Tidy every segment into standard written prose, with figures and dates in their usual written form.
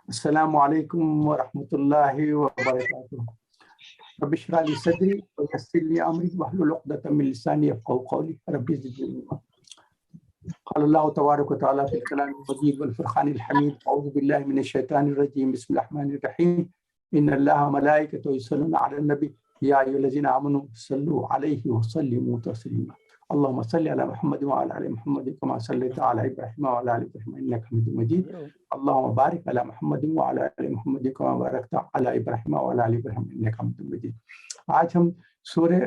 السلام علیکم ورحمۃ اللہ وبرکاتہ. رب اشرح لي صدري ويسر لي امري واحلل عقدة من لساني يفقهوا قولي. رب زدني علما. قال الله تبارك وتعالى في الكلام المجيد والفرقان الحميد. اعوذ بالله من الشيطان الرجيم. بسم الله الرحمن الرحيم. ان الله وملائكته يصلون على النبي يا ايها الذين امنوا صلوا عليه وسلموا تسليما. اللهم صل على محمد وعلى ال محمد كما صليت على ابراهيم وعلى ال ابراهيم انك حميد مجيد. اللهم بارك على محمد وعلى ال محمد كما باركت على ابراهيم وعلى ال ابراهيم انك حميد مجيد. آج ہم سورہ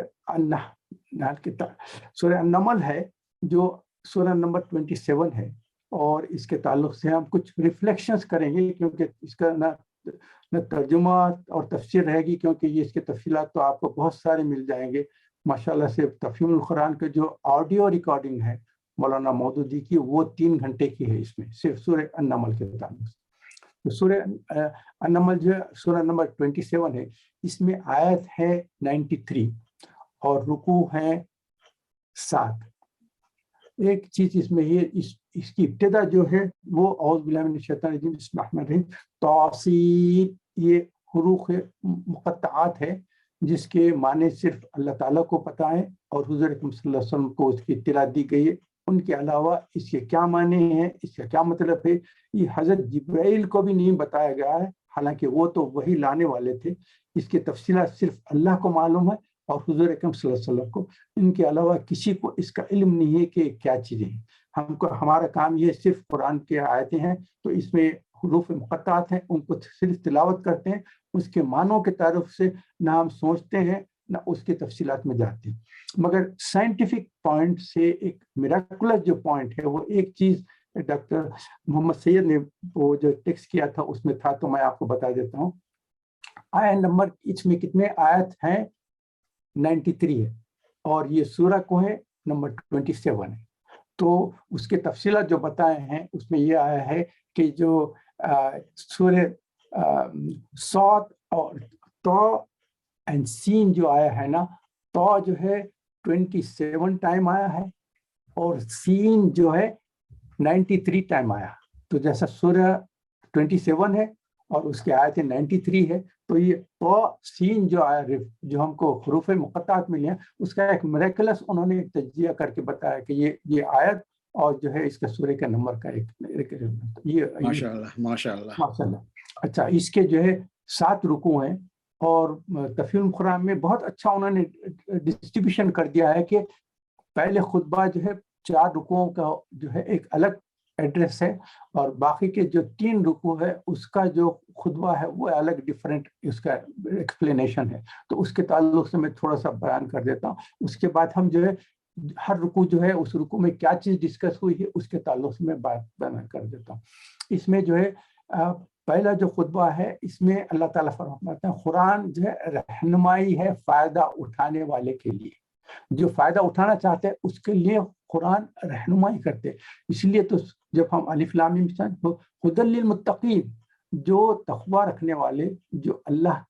النمل ہے جو سورہ نمبر 27 ہے، اور اس کے تعلق سے ہم کچھ ریفلیکشنز کریں گے، کیونکہ اس کا نہ ترجمہ اور تفسیر رہے گی، کیونکہ یہ اس کے تفصیلات تو آپ کو بہت سارے مل جائیں گے ماشاءاللہ سے. تفہیم القرآن کے جو آڈیو ریکارڈنگ ہے مولانا مودودی کی، وہ 3 گھنٹے کی ہے، اس میں صرف سورہ النمل کے تعلق سے. سورہ النمل جو ہے سورہ نمبر 27 ہے، اس میں آیت ہے 93 اور رکوع ہے 7. ایک چیز اس میں یہ اس کی ابتدا جو ہے وہ اعوذ باللہ من الشیطان الرجیم بسم اللہ الرحمن الرحیم توسین، یہ حروف مقطعات ہے جس کے معنی صرف اللہ تعالیٰ کو پتہ ہے اور حضور اکرم صلی اللہ علیہ وسلم کو اس کی اطلاع دی گئی ہے. ان کے علاوہ اس کے کیا معنی ہیں، اس کا کیا مطلب ہے، یہ حضرت جبرائیل کو بھی نہیں بتایا گیا ہے، حالانکہ وہ تو وہی لانے والے تھے. اس کی تفصیلات صرف اللہ کو معلوم ہے اور حضور اکرم صلی اللہ علیہ وسلم کو. ان کے علاوہ کسی کو اس کا علم نہیں ہے کہ کیا چیزیں ہیں. ہمارا کام یہ صرف قرآن کے آیتیں ہیں تو اس میں حروف مقطعات ہیں، ان کو صرف تلاوت کرتے ہیں، اس کے معنوں کے تعارف سے نہ ہم سوچتے ہیں نہ اس کی تفصیلات میں جاتے ہیں. مگر سائنٹیفک پوائنٹ سے ایک میراکولس جو پوائنٹ ہے، وہ ایک چیز ڈاکٹر محمد سید نے وہ جو ٹیکسٹ کیا تھا اس میں تھا، تو میں آپ کو بتا دیتا ہوں. آیت نمبر اس میں کتنے آیت ہیں؟ 93 ہے، اور یہ سورہ کو ہے نمبر 27 ہے. تو اس کے تفصیلات جو بتائے ہیں اس میں یہ آیا ہے کہ جو سورہ صاد اور تو اینڈ سین جو آیا ہے نا، تو جو ہے 27 ٹائم آیا ہے اور سین جو ہے 93 ٹائم آیا. تو جیسا سورہ 27 ہے اور اس کی آیت 93 ہے، تو یہ تو سین جو آیا جو ہم کو حروف مقطعات ملی ہیں، اس کا ایک میریکلس انہوں نے تجزیہ کر کے بتایا کہ یہ آیت اور جو ہے اس کا سورہ کا نمبر کا ایک یہ ماشاءاللہ. اچھا، اس کے جو ہے 7 رکوع ہیں، اور تفہیم قرآن میں بہت اچھا انہوں نے ڈسٹریبیوشن کر دیا ہے کہ پہلے خطبہ جو ہے 4 رکوعوں کا جو ہے ایک الگ ایڈریس ہے، اور باقی کے جو 3 رکوع ہے اس کا جو خطبہ ہے وہ الگ ڈیفرنٹ اس کا ایکسپلینیشن ہے. تو اس کے تعلق سے میں تھوڑا سا بیان کر دیتا ہوں. اس کے بعد ہم جو ہے ہر رکوع جو ہے اس رکوع میں کیا چیز ڈسکس ہوئی ہے اس کے تعلق سے میں بات بیان کر دیتا ہوں. اس میں جو ہے پہلا جو خطبہ ہے اس میں اللہ تعالیٰ فرماتے ہیں قرآن جو ہے رہنمائی ہے فائدہ اٹھانے والے کے لیے. جو فائدہ اٹھانا چاہتے ہیں اس کے لیے قرآن رہنمائی کرتے. اس لیے تو جب ہم الف لام میم ہدی للمتقین، جو تقوی رکھنے والے، جو اللہ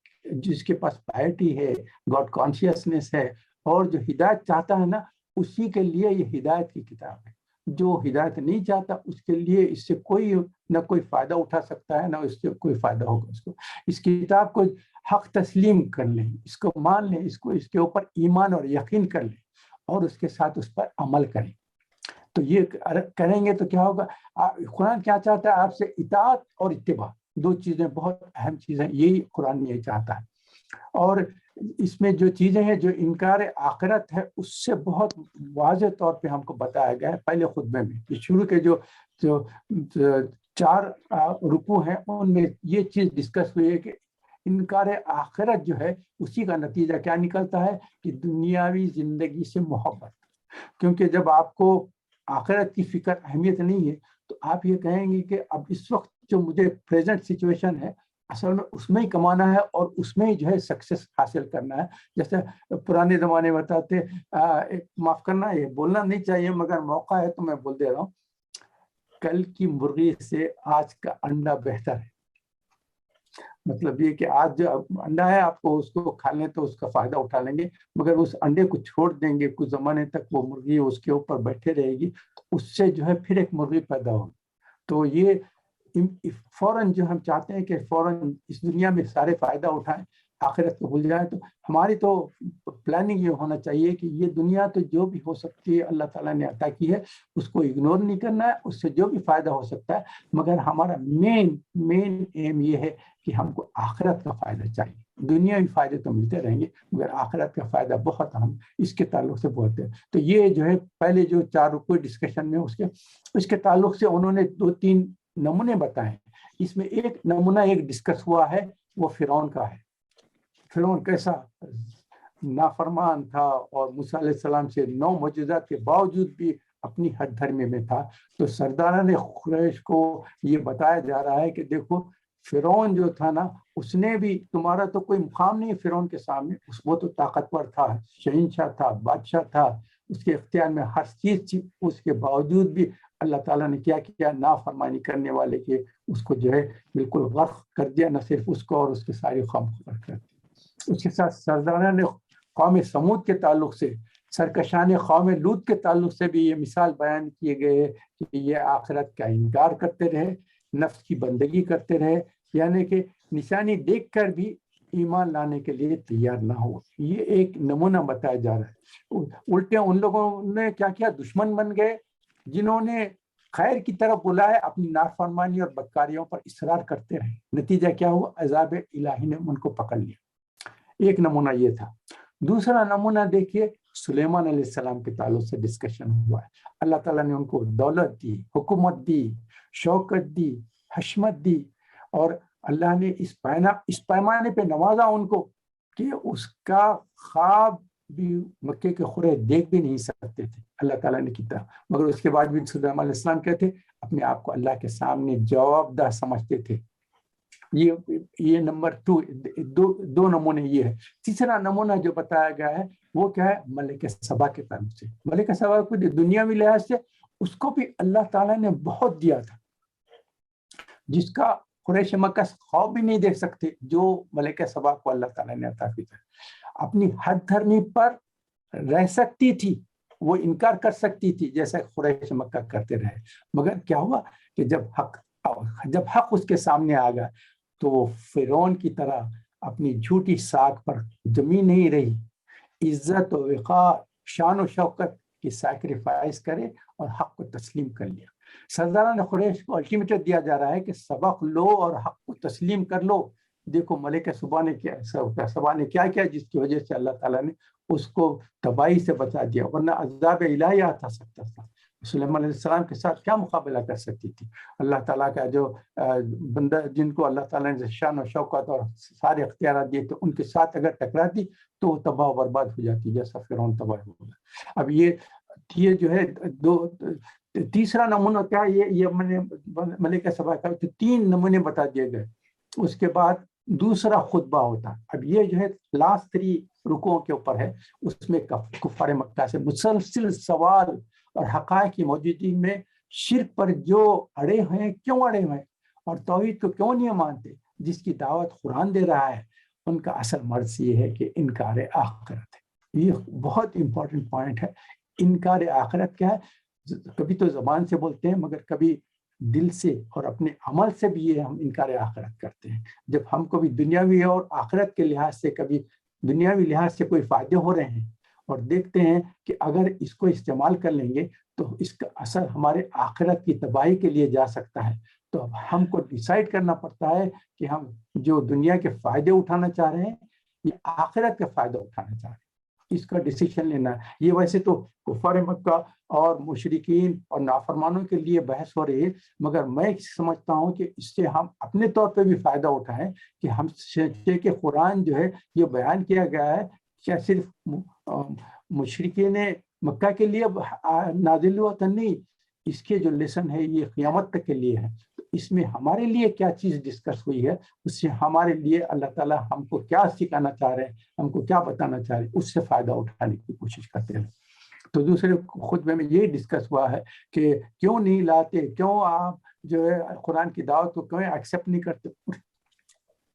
جس کے پاس پائٹی ہے، گاڈ کانشیسنس ہے، اور جو ہدایت چاہتا ہے نا، اسی کے لیے یہ ہدایت کی کتاب ہے. جو ہدایت نہیں چاہتا اس کے لیے اس سے کوئی نہ کوئی فائدہ اٹھا سکتا ہے نہ اس سے کوئی فائدہ ہوگا. اس کو اس کتاب کو حق تسلیم کر لیں، اس کو مان لیں، اس کے اوپر ایمان اور یقین کر لیں اور اس کے ساتھ اس پر عمل کریں. تو یہ کریں گے تو کیا ہوگا؟ قرآن کیا چاہتا ہے آپ سے؟ اطاعت اور اتباع، 2 چیزیں بہت اہم چیزیں، یہی قرآن یہی چاہتا ہے. اور اس میں جو چیزیں ہیں جو انکار آخرت ہے اس سے بہت واضح طور پہ ہم کو بتایا گیا ہے پہلے خطبے میں. شروع کے جو 4 رکوع ہیں ان میں یہ چیز ڈسکس ہوئی ہے کہ انکار آخرت جو ہے اسی کا نتیجہ کیا نکلتا ہے کہ دنیاوی زندگی سے محبت. کیونکہ جب آپ کو آخرت کی فکر اہمیت نہیں ہے تو آپ یہ کہیں گے کہ اب اس وقت جو مجھے پریزنٹ سچویشن ہے اصل میں اس میں ہی کمانا ہے اور اس میں ہی جو ہے سکسیس حاصل کرنا ہے. جیسے پرانے زمانے بتاتے، معاف کرنا یہ بولنا نہیں چاہیے مگر موقع ہے تو میں بول دے رہا ہوں، کل کی مرغی سے آج کا انڈا بہتر ہے. مطلب یہ کہ آج جو انڈا ہے آپ کو اس کو کھا لیں تو اس کا فائدہ اٹھا لیں گے، مگر اس انڈے کو چھوڑ دیں گے کچھ زمانے تک، وہ مرغی اس کے اوپر بیٹھے رہے گی، اس سے جو ہے پھر ایک مرغی پیدا ہوگی. تو یہ فوراً جو ہم چاہتے ہیں کہ فوراً اس دنیا میں سارے فائدہ اٹھائیں، آخرت کو بھول جائیں، تو ہماری تو پلاننگ یہ ہونا چاہیے کہ یہ دنیا تو جو بھی ہو سکتی ہے اللہ تعالیٰ نے عطا کی ہے، اس کو اگنور نہیں کرنا ہے، اس سے جو بھی فائدہ ہو سکتا ہے، مگر ہمارا مین ایم یہ ہے کہ ہم کو آخرت کا فائدہ چاہیے۔ دنیاوی فائدے تو ملتے رہیں گے مگر آخرت کا فائدہ بہت اہم اس کے تعلق سے بہت ہے۔ تو یہ جو ہے پہلے جو 4 رکوع ڈسکشن میں اس کے تعلق سے انہوں نے 2-3 نمونے بتائے۔ اس میں ایک نمونہ ڈسکس ہوا ہے، وہ فرعون کا ہے۔ فرعون کیسا نافرمان تھا اور موسیٰ علیہ السلام سے 9 معجزات کے باوجود بھی اپنی حد دھرمی میں تھا۔ تو سرداران قریش کو یہ بتایا جا رہا ہے کہ دیکھو فرعون جو تھا نا، اس نے بھی تمہارا تو کوئی مقام نہیں فرعون کے سامنے، وہ تو طاقتور تھا، شہنشاہ تھا، بادشاہ تھا، اس کے اختیار میں ہر چیز تھی، اس کے باوجود بھی اللہ تعالیٰ نے کیا کیا، نافرمانی کرنے والے کے اس کو جو ہے بالکل غرق کر دیا، نہ صرف اس کو اور اس کے ساری قوم کو غرق کر دیا۔ اس کے ساتھ سرداران قوم سمود کے تعلق سے، سرکشان قوم لوط کے تعلق سے بھی یہ مثال بیان کیے گئے کہ یہ آخرت کا انکار کرتے رہے، نفس کی بندگی کرتے رہے، یعنی کہ نشانی دیکھ کر بھی ایمان لانے کے لیے تیار نہ ہو۔ یہ ایک نمونہ بتایا جا رہا ہے۔ الٹے ان لوگوں نے کیا کیا، دشمن بن گئے جنہوں نے خیر کی طرف بلائے، اپنی نافرمانی اور بدکاریوں پر اصرار کرتے رہے، نتیجہ کیا ہوا، عذاب الہی نے ان کو پکڑ لیا۔ ایک نمونہ یہ تھا۔ دوسرا نمونہ دیکھیے، سلیمان علیہ السلام کے تعلق سے ڈسکشن ہوا ہے۔ اللہ تعالیٰ نے ان کو دولت دی، حکومت دی، شوکت دی، حشمت دی، اور اللہ نے اس پیمانے پہ نوازا ان کو کہ اس کا خواب بھی مکے کے قریش دیکھ بھی نہیں سکتے تھے، اللہ تعالیٰ نے کیا۔ مگر اس کے بعد بھی سلیمان علیہ السلام کہتے اپنے آپ کو اللہ کے سامنے جواب دہ سمجھتے تھے۔ یہ نمبر 2، دو نمونے یہ ہے۔ تیسرا نمونہ جو بتایا گیا ہے وہ کیا ہے، ملک سبا کے تعلق سے۔ ملک سبا کو دنیاوی لحاظ سے اس کو بھی اللہ تعالیٰ نے بہت دیا تھا، جس کا قریش مکہ خواب بھی نہیں دیکھ سکتے، جو ملک سبا کو اللہ تعالیٰ نے عطا کیا تھا۔ اپنی حد دھرمی پر رہ سکتی تھی، وہ انکار کر سکتی تھی جیسا قریش مکہ کرتے رہے، مگر کیا ہوا کہ جب حق اس کے سامنے آ گیا تو وہ فرعون کی طرح اپنی جھوٹی ساکھ پر جمی نہیں رہی، عزت و وقار، شان و شوکت کی سیکریفائس کرے اور حق کو تسلیم کر لیا۔ سرداران قریش کو الٹیمیٹم دیا جا رہا ہے کہ سبق لو اور حق کو تسلیم کر لو۔ دیکھو ملک سبا نے کیا کیا، جس کی وجہ سے اللہ تعالیٰ نے اس کو تباہی سے بچا دیا، ورنہ عذاب الہی آ سکتا تھا۔ سلیمان علیہ السلام کے ساتھ کیا مقابلہ کر سکتی تھی؟ اللہ تعالیٰ کا جو بندہ جن کو اللہ تعالیٰ نے شان و شوکت اور سارے اختیارات دیے، تو ان کے ساتھ اگر ٹکراتی تو وہ تباہ و برباد ہو جاتی، جیسا فرعون تباہ ہو گیا۔ اب یہ جو ہے تیسرا نمونہ کیا، یہ ملک سبا کا 3 نمونے بتا دیے گئے۔ اس کے بعد دوسرا خطبہ ہوتا، اب یہ جو ہے لاسٹ 3 رکوعوں کے اوپر ہے، اس میں کفار مکہ سے مسلسل سوال اور حقائق کی موجودگی میں شرک پر جو اڑے ہیں، کیوں اڑے ہیں اور توحید کو کیوں نہیں مانتے، جس کی دعوت قرآن دے رہا ہے، ان کا اصل مرض یہ ہے کہ انکار آخرت ہے۔ یہ بہت امپورٹنٹ پوائنٹ ہے۔ انکار آخرت کیا ہے؟ کبھی تو زبان سے بولتے ہیں مگر کبھی دل سے اور اپنے عمل سے بھی یہ ہم انکار آخرت کرتے ہیں۔ جب ہم کو بھی دنیاوی اور آخرت کے لحاظ سے، کبھی دنیاوی لحاظ سے کوئی فائدے ہو رہے ہیں اور دیکھتے ہیں کہ اگر اس کو استعمال کر لیں گے تو اس کا اثر ہمارے آخرت کی تباہی کے لیے جا سکتا ہے، تو اب ہم کو ڈیسائیڈ کرنا پڑتا ہے کہ ہم جو دنیا کے فائدے اٹھانا چاہ رہے ہیں یہ آخرت کا فائدہ اٹھانا چاہ رہے ہیں، اس کا ڈیسیشن لینا ہے۔ یہ ویسے تو کفار مکہ اور مشرکین اور نافرمانوں کے لیے بحث ہو رہی ہے، مگر میں سمجھتا ہوں کہ اس سے ہم اپنے طور پہ بھی فائدہ اٹھائیں کہ ہم سوچیں کہ قرآن جو ہے یہ بیان کیا گیا ہے کیا صرف مشرکین مکہ کے لیے نازل ہوا تھا، نہیں، اس کے جو لیسن ہے یہ قیامت تک کے لیے ہے۔ تو اس میں ہمارے لیے کیا چیز ڈسکس ہوئی ہے، اس سے ہمارے لیے اللہ تعالیٰ ہم کو کیا سکھانا چاہ رہے ہیں، ہم کو کیا بتانا چاہ رہے ہیں، اس سے فائدہ اٹھانے کی کوشش کرتے ہیں۔ تو دوسرے خطبے میں یہ ڈسکس ہوا ہے کہ کیوں نہیں لاتے، کیوں آپ جو ہے قرآن کی دعوت کو کیوں ایکسیپٹ نہیں کرتے۔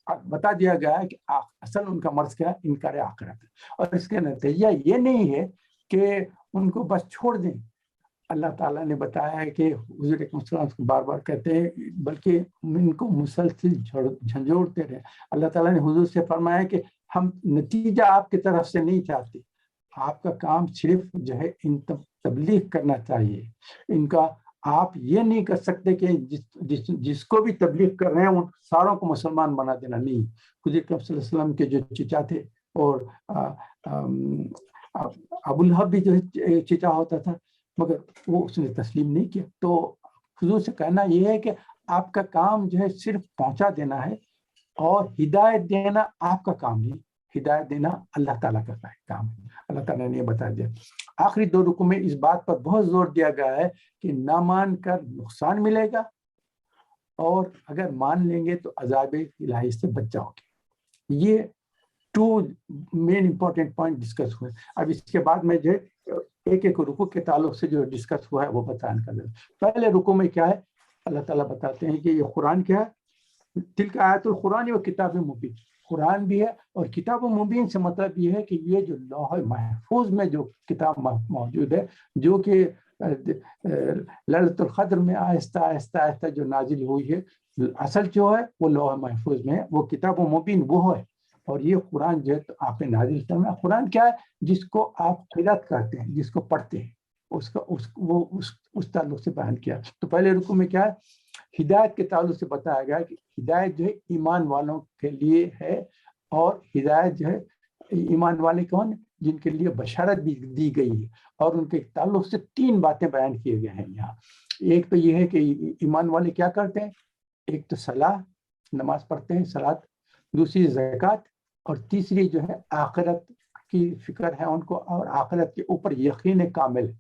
بتا دیا گیا ہے کہ اصل ان کا مرض کیا ہے، انکار آخرت ہے، اور اس کے نتیجہ یہ نہیں ہے کہ ان کو بس چھوڑ دیں، اللہ تعالیٰ نے بتایا ہے کہ حضور اکرم صلی اللہ علیہ وسلم بار بار کہتے ہیں بلکہ ان کو مسلسل جھنجھوڑتے رہے. اللہ تعالیٰ نے حضور سے فرمایا کہ ہم نتیجہ آپ کی طرف سے نہیں چاہتے, آپ کا کام صرف جو ہے ان تبلیغ کرنا چاہیے. ان کا آپ یہ نہیں کر سکتے کہ جس کو بھی تبلیغ کر رہے ہیں ان ساروں کو مسلمان بنا دینا, نہیں. حضور اکرم صلی اللہ علیہ وسلم کے جو چچا تھے اور ابو لہب بھی جو ہے چچا ہوتا تھا, مگر وہ اس نے تسلیم نہیں کیا. تو حضور سے کہنا یہ ہے کہ آپ کا کام جو ہے صرف پہنچا دینا ہے, اور ہدایت دینا آپ کا کام نہیں, ہدایت دینا اللہ تعالیٰ کا کام ہے. اللہ تعالیٰ نے یہ بتا دیا. آخری 2 رکوع میں اس بات پر بہت زور دیا گیا ہے کہ نہ مان کر نقصان ملے گا, اور اگر مان لیں گے تو عذاب الہی سے بچ جاؤ گے. یہ 2 مین امپورٹنٹ پوائنٹ ڈسکس ہوئے. اب اس کے بعد میں جو ایک رکوع کے تعلق سے جو ڈسکس ہوا ہے وہ بتانے کا. پہلے رکوع میں کیا ہے, اللہ تعالیٰ بتاتے ہیں کہ یہ قرآن کیا ہے, تلک آیات القرآن و کتاب مبین. قرآن بھی ہے اور کتاب مبین سے مطلب یہ ہے کہ یہ جو لوح محفوظ میں جو کتاب موجود ہے, جو کہ لیلۃ القدر میں آہستہ آہستہ آہستہ جو نازل ہوئی ہے, اصل جو ہے وہ لوح محفوظ میں ہے, وہ کتاب مبین وہ ہے. اور یہ قرآن جو ہے تو آپ نے نازل فرمایا. قرآن کیا ہے, جس کو آپ قرأت کرتے ہیں, جس کو پڑھتے ہیں, اس تعلق سے بیان کیا. تو پہلے رکوع میں کیا ہے, ہدایت کے تعلق سے بتایا گیا کہ ہدایت جو ہے ایمان والوں کے لیے ہے, اور ہدایت جو ہے ایمان والے کون, جن کے لیے بشارت بھی دی گئی ہے. اور ان کے تعلق سے 3 باتیں بیان کیے گئے ہیں یہاں. ایک تو یہ ہے کہ ایمان والے کیا کرتے ہیں, ایک تو صلاح, نماز پڑھتے ہیں, صلاۃ. دوسری زکوٰۃ, اور تیسری جو ہے آخرت کی فکر ہے ان کو, اور آخرت کے اوپر یقین کامل.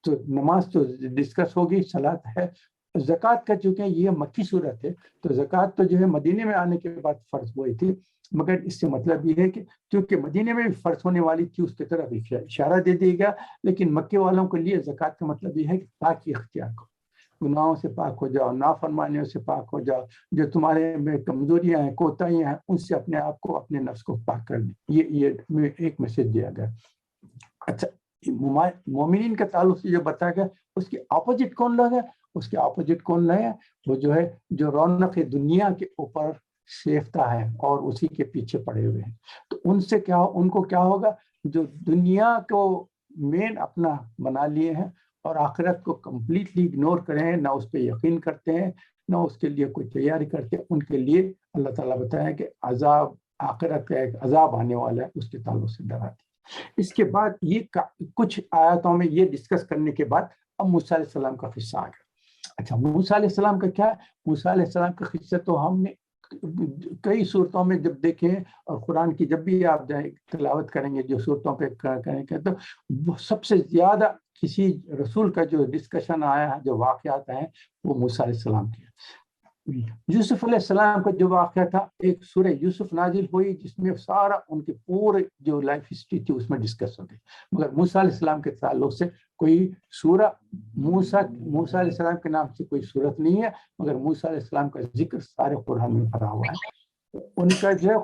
تو نماز تو ڈسکس ہوگی, صلاۃ ہے. زکوٰۃ کا چونکہ یہ مکی صورت ہے, تو زکوٰۃ تو جو ہے مدینے میں آنے کے بعد فرض ہوئی تھی, مگر اس سے مطلب یہ ہے کہ کیونکہ مدینے میں بھی فرض ہونے والی تھی اس کی طرف اشارہ دے دیا گیا. لیکن مکے والوں کے لیے زکوٰۃ کا مطلب یہ ہے کہ پاکی اختیار کرو, گناہوں سے پاک ہو جاؤ, نافرمانیوں سے پاک ہو جاؤ, جو تمہارے میں کمزوریاں ہیں, کوتاہیاں ہیں, ان سے اپنے آپ کو, اپنے نفس کو پاک کر دیں. یہ ایک میسج دیا گیا. اچھا, مومنین کے تعلق سے جو بتایا گیا, اس کے اپوزٹ کون لوگ ہیں, اس کے اپوزٹ کون لوگ ہیں, وہ جو ہے جو رونق دنیا کے اوپر شیفتا ہے اور اسی کے پیچھے پڑے ہوئے ہیں. تو ان کو کیا ہوگا, جو دنیا کو مین اپنا بنا لیے ہیں اور آخرت کو کمپلیٹلی اگنور کریں ہیں, نہ اس پہ یقین کرتے ہیں, نہ اس کے لیے کوئی تیاری کرتے ہیں, ان کے لیے اللہ تعالیٰ بتایا کہ عذاب, آخرت کا ایک عذاب آنے والا ہے, اس کے تعلق سے ڈراتے. اس کے بعد یہ کچھ آیاتوں میں یہ ڈسکس کرنے کے بعد اب موسیٰ علیہ السلام کا قصہ آ گیا. اچھا, موسیٰ علیہ السلام کا کیا ہے, موسیٰ علیہ السلام کا قصہ تو ہم نے کئی صورتوں میں جب دیکھیں, اور قرآن کی جب بھی آپ تلاوت کریں گے جو صورتوں پہ کریں گے, تو سب سے زیادہ کسی رسول کا جو ڈسکشن آیا ہے, جو واقعات ہیں, وہ موسیٰ علیہ السلام کی. یوسف علیہ السلام کا جو واقعہ تھا, ایک سورہ یوسف نازل ہوئی جس میں سارا ان کے پورے جو لائف ہسٹری تھی اس میں ڈسکس ہوتی. مگر موسیٰ علیہ السلام کے تعلق سے کوئی سورہ موسیٰ علیہ السلام کے نام سے کوئی صورت نہیں ہے, مگر موسیٰ علیہ السلام کا ذکر سارے قرآن میں بھرا ہوا ہے. ان کا جو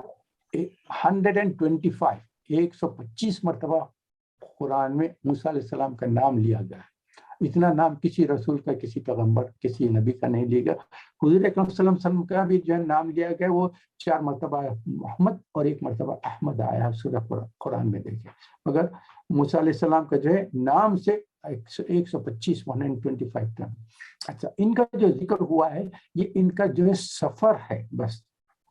125 مرتبہ قرآن میں موسیٰ علیہ السلام کا نام لیا گیا ہے. اتنا نام کسی رسول کا, کسی پیغمبر, کسی نبی کا نہیں لیا گیا. حضور اکرم صلی اللہ علیہ وسلم کا بھی جو ہے نام لیا گیا, وہ 4 مرتبہ محمد اور 1 مرتبہ احمد آیا ہے سورہ قرآن میں, دیکھیں. مگر موسیٰ علیہ السلام کا جو ہے نام سے 125 کا. اچھا, ان کا جو ذکر ہوا ہے یہ ان کا جو ہے سفر ہے بس,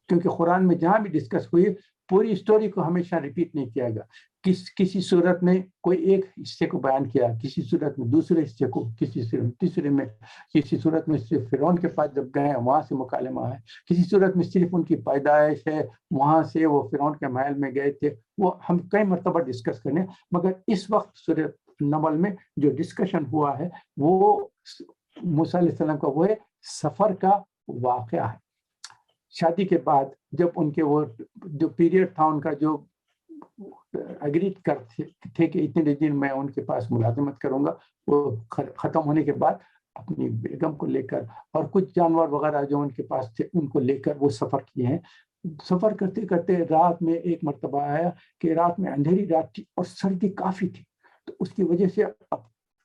کیونکہ قرآن میں جہاں بھی ڈسکس ہوئی پوری اسٹوری کو ہمیشہ ریپیٹ نہیں کیا گیا. کسی صورت میں کوئی ایک حصے کو بیان کیا, کسی صورت میں دوسرے حصے کو, کسی تیسرے میں, کسی صورت میں صرف فرعون کے پاس جب گئے وہاں سے مکالمہ ہے, کسی صورت میں صرف ان کی پیدائش ہے, وہاں سے وہ فرعون کے محل میں گئے تھے. وہ ہم کئی مرتبہ ڈسکس کرنے, مگر اس وقت سورہ نمل میں جو ڈسکشن ہوا ہے وہ موسیٰ علیہ السلام کا وہ ہے سفر کا واقعہ ہے. شادی کے بعد جب ان کے وہ جو پیریڈ تھا ان کا, جو اگری کرتے تھے کہ اتنے دن میں ان کے پاس ملازمت کروں گا, وہ ختم ہونے کے بعد اپنی بیگم کو لے کر اور کچھ جانور وغیرہ جو ان کے پاس تھے ان کو لے کر وہ سفر کیے ہیں. سفر کرتے کرتے رات میں ایک مرتبہ آیا کہ رات میں اندھیری رات تھی اور سردی کافی تھی, تو اس کی وجہ سے اب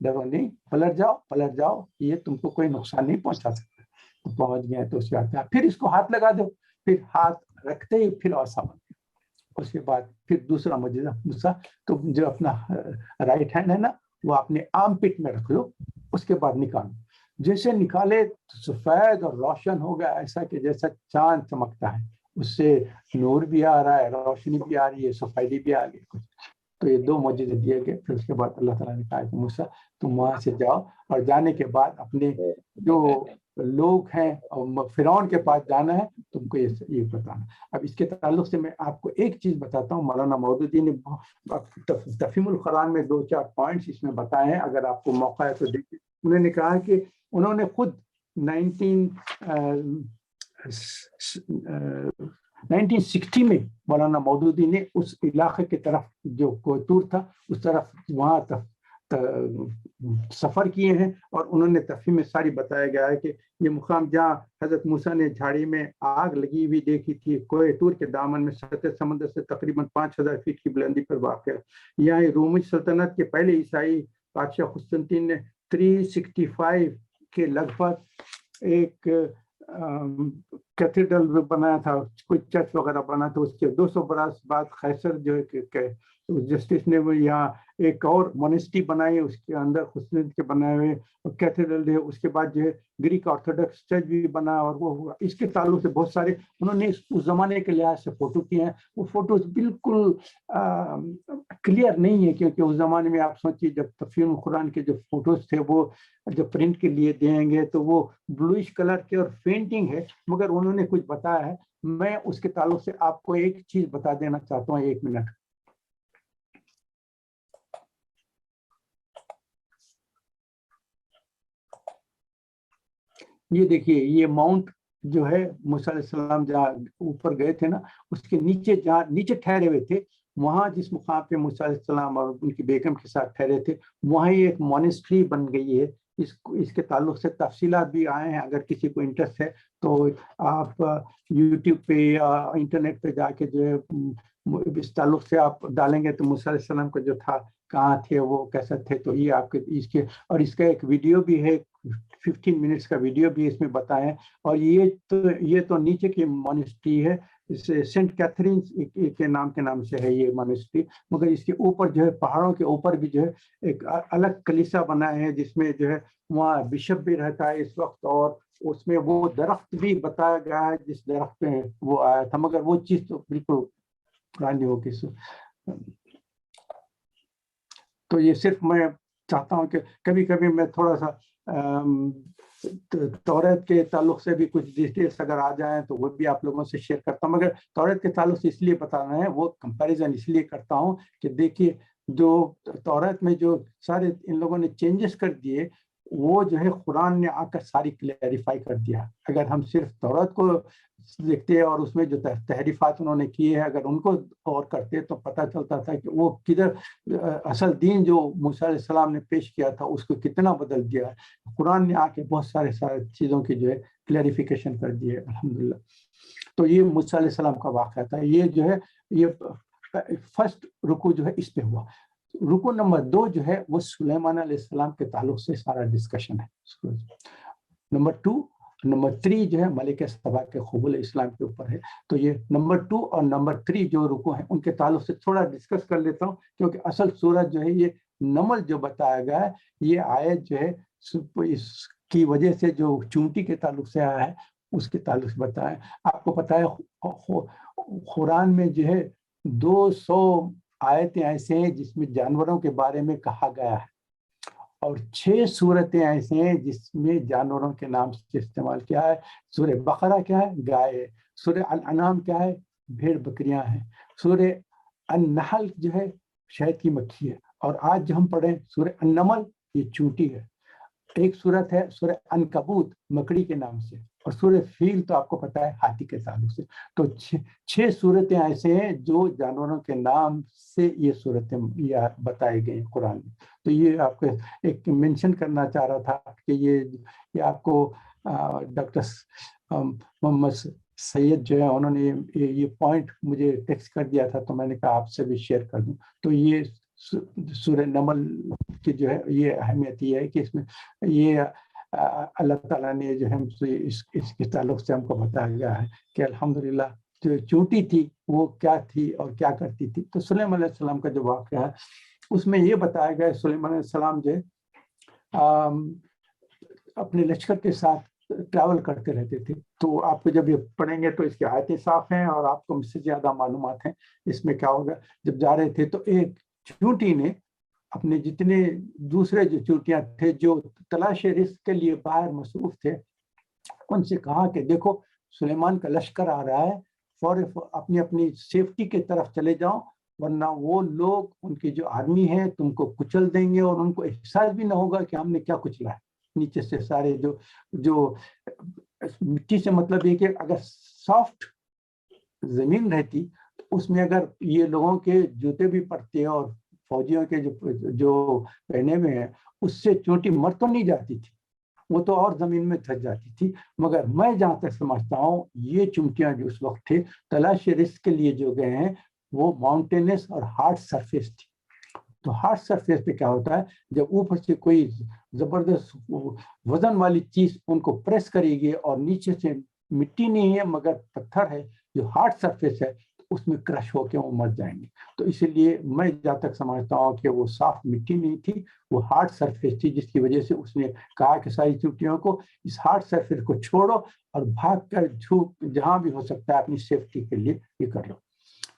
ڈرو نہیں، پلٹ جاؤ، یہ تم کو کوئی نقصان نہیں پہنچا سکتا. تو پہنچ گئے تو اس کے بعد پھر اس کو ہاتھ لگا دو، پھر ہاتھ رکھتے ہی پھر آسان. اس کے بعد پھر دوسرا معجزہ، تو جو اپنا رائٹ ہینڈ ہے نا وہ اپنے آرم پٹ میں رکھ لو، اس کے بعد نکالو. جیسے نکالے سفید اور روشن ہو گیا، ایسا کہ جیسا چاند چمکتا ہے، اس سے نور بھی آ رہا ہے، روشنی بھی آ رہی ہے، سفیدی بھی آ گئی کچھ. تو یہ 2 معجزے دیے گئے. پھر اس کے بعد اللہ تعالیٰ نے کہا کہ موسیٰ تم وہاں سے جاؤ، اور جانے کے بعد اپنے جو لوگ ہیں فرعون کے پاس جانا ہے، تم کو یہ بتانا. اب اس کے تعلق سے میں آپ کو ایک چیز بتاتا ہوں. مولانا مودودی نے تفہیم القرآن میں 2-4 پوائنٹس اس میں بتائے ہیں، اگر آپ کو موقع ہے تو دیکھیں. انہوں نے کہا کہ انہوں نے خود 1960 میں مولانا مودودی نے اس علاقے کی طرف جو کوتور تھا اس طرف وہاں سفر کیے ہیں، اور انہوں نے تفہیم میں ساری بتایا گیا ہے کہ یہ مقام جہاں حضرت موسیٰ نے جھاڑی میں آگ لگی ہوئی دیکھی تھی، کوہ طور کے دامن میں سطح سمندر سے تقریباً 5000 فیٹ کی بلندی پر واقع ہے. یہاں رومی سلطنت کے پہلے عیسائی بادشاہ قسطنطین نے 365 کے لگ بھگ ایک کیتھیڈرل بنایا تھا، کوئی چرچ وغیرہ بنا تھا. اس کے 200 برس بعد خیسر جو ہے جسٹس نے وہ یہاں ایک اور مونسٹری بنائی، اس کے اندر قسطنطین کے بنائے ہوئے کیتھیڈرل ہے. اس کے بعد جو ہے گریک آرتھوڈکس چرچ بھی بنا، اور وہ ہوا. اس کے تعلق سے بہت سارے انہوں نے اس زمانے کے لحاظ سے فوٹو کیے ہیں. وہ فوٹوز بالکل کلیئر نہیں ہے، کیونکہ اس زمانے میں آپ سوچیے جب تفہیم قرآن کے جو فوٹوز تھے وہ جب پرنٹ کے لیے دیں گے تو وہ بلوئش کلر کے اور پینٹنگ ہے، مگر انہوں نے کچھ بتایا ہے. میں اس کے تعلق سے آپ کو ایک چیز بتا دینا چاہتا ہوں، 1 منٹ. یہ دیکھیے، یہ ماؤنٹ جو ہے موسیٰ علیہ السلام جہاں اوپر گئے تھے نا، اس کے نیچے جہاں نیچے ٹھہرے ہوئے تھے، وہاں جس مقام پہ موسیٰ علیہ السلام اور ان کی بیگم کے ساتھ ٹھہرے تھے، وہاں ہی ایک مونسٹری بن گئی ہے. اس کے تعلق سے تفصیلات بھی آئے ہیں. اگر کسی کو انٹرسٹ ہے تو آپ یوٹیوب پہ یا انٹرنیٹ پہ جا کے جو ہے اس تعلق سے آپ ڈالیں گے تو موسیٰ علیہ السلام کا جو تھا کہاں تھے، وہ کیسا تھے، تو یہ آپ کے اس کے، اور اس کا ایک ویڈیو بھی ہے، 15 منٹس کا ویڈیو بھی اس میں بتائیں. اور یہ تو نیچے کی مونسٹری ہے، سینٹ کیتھرین کے نام سے ہے یہ مونسٹری. مگر اس کے اوپر جو ہے پہاڑوں کے اوپر بھی جو ہے ایک الگ کلیسا بنا ہے، جس میں جو ہے وہاں بشپ بھی رہتا ہے اس وقت، اور اس میں وہ درخت بھی بتایا گیا ہے جس درخت پہ وہ آیا تھا. مگر وہ چیز تو بالکل پرانی ہوگی. تو یہ صرف میں چاہتا ہوں کہ کبھی کبھی میں تھوڑا سا توریت کے تعلق سے بھی کچھ ڈیٹیلس اگر آ جائیں تو وہ بھی آپ لوگوں سے شیئر کرتا ہوں. مگر توریت کے تعلق سے اس لیے بتانا ہے، وہ کمپیریزن اس لیے کرتا ہوں کہ دیکھیے جو توریت میں جو سارے ان لوگوں نے چینجز کر دیے، وہ جو ہے قرآن نے آ کر ساری کلیریفائی کر دیا. اگر ہم صرف توریت کو دیکھتے ہیں اور اس میں جو تحریفات انہوں نے کیے ہیں، اگر ان کو غور کرتے تو پتہ چلتا تھا کہ وہ کدھر اصل دین جو موسیٰ علیہ السلام نے پیش کیا تھا اس کو کتنا بدل دیا ہے. قرآن نے آ کے بہت سارے چیزوں کی جو ہے کلیریفیکیشن کر دی ہے الحمدللہ. تو یہ موسیٰ علیہ السلام کا واقعہ تھا. یہ جو ہے یہ فرسٹ رکوع جو ہے اس پہ ہوا. رکوع نمبر 2 جو ہے وہ سلیمان علیہ السلام کے تعلق سے سارا ڈسکشن ہے. نمبر 3 جو ہے ملکہ سبا کے قبول اسلام کے اوپر ہے. تو یہ نمبر 2 اور نمبر 3 جو رکوع ہیں ان کے تعلق سے تھوڑا ڈسکس کر لیتا ہوں، کیونکہ اصل سورت جو ہے یہ نمل جو بتایا گیا ہے، یہ آیت جو ہے اس کی وجہ سے جو چونٹی کے تعلق سے آیا ہے اس کے تعلق سے بتایا. آپ کو پتہ ہے قرآن میں جو ہے 200 آیتیں ایسے ہیں جس میں جانوروں کے بارے میں کہا گیا ہے، اور 6 صورتیں ایسے ہیں جس میں جانوروں کے نام سے استعمال کیا ہے. سورہ بقرہ کیا ہے؟ گائے ہے. سورہ الانعام کیا ہے؟ بھیڑ بکریاں ہیں. سورہ النحل جو ہے شہد کی مکھی ہے. اور آج جو ہم پڑھیں سورہ النمل، یہ چونٹی ہے. ایک صورت ہے سورہ عنکبوت مکڑی کے نام سے، اور سورہ فیل تو آپ کو پتہ ہے ہاتھی کے تعلق سے. تو 6 صورتیں ایسے ہیں جو جانوروں کے نام سے یہ صورتیں بتائی گئی قرآن میں. تو یہ آپ کو ایک مینشن کرنا چاہ رہا تھا کہ یہ آپ کو ڈاکٹر محمد سید جو ہے انہوں نے یہ پوائنٹ مجھے ٹیکسٹ کر دیا تھا، تو میں نے کہا آپ سے بھی شیئر کر دوں. تو یہ سورہ نمل کی جو ہے یہ اہمیت یہ ہے کہ اس میں یہ اللہ تعالیٰ نے جو ہے اس کے تعلق سے ہم کو بتایا گیا ہے کہ الحمدللہ جو چونٹی تھی وہ کیا تھی اور کیا کرتی تھی. تو سلیمان علیہ السلام کا جو واقعہ ہے اس میں یہ بتایا گیا ہے سلیمان علیہ السلام جو اپنے لشکر کے ساتھ ٹریول کرتے رہتے تھے. تو آپ کو جب یہ پڑھیں گے تو اس کی آیتیں صاف ہیں اور آپ کو مجھ سے زیادہ معلومات ہیں. اس میں کیا ہوگا, جب جا رہے تھے تو ایک چونٹی نے اپنے جتنے دوسرے جو چونٹیاں تھے جو تلاش رزق کے لیے باہر مصروف تھے ان سے کہا کہ دیکھو سلیمان کا لشکر آ رہا ہے, فوری اپنی اپنی سیفٹی کی طرف چلے جاؤ ورنہ وہ لوگ ان کی جو آرمی ہے تم کو کچل دیں گے اور ان کو احساس بھی نہ ہوگا کہ ہم نے کیا کچلا ہے. نیچے سے سارے جو مٹی سے مطلب یہ کہ اگر سافٹ زمین رہتی تو اس میں اگر یہ لوگوں کے جوتے بھی پڑتے اور فوجیوں کے جو پہنے ہوئے ہیں اس سے چونٹی مر تو نہیں جاتی تھی, وہ تو اور زمین میں دھس جاتی تھی. مگر میں جہاں تک سمجھتا ہوں یہ چونٹیاں جو اس وقت تھے تلاش رزق کے لیے جو گئے ہیں وہ ماؤنٹینس اور ہارڈ سرفیس تھی. تو ہارڈ سرفیس پہ کیا ہوتا ہے, جب اوپر سے کوئی زبردست وزن والی چیز ان کو پریس کرے گی اور نیچے سے مٹی نہیں ہے مگر پتھر ہے جو ہارڈ سرفیس ہے اس میں کرش ہو کے وہ مر جائیں گے. تو اسی لیے میں جہاں تک سمجھتا ہوں کہ وہ صاف مٹی نہیں تھی, وہ ہارڈ سرفیس تھی, جس کی وجہ سے اس نے کہا کہ ساری چونٹیوں کو اس ہارڈ سرفیس کو چھوڑو اور بھاگ کر جہاں بھی ہو سکتا ہے اپنی سیفٹی کے لیے یہ کر لو.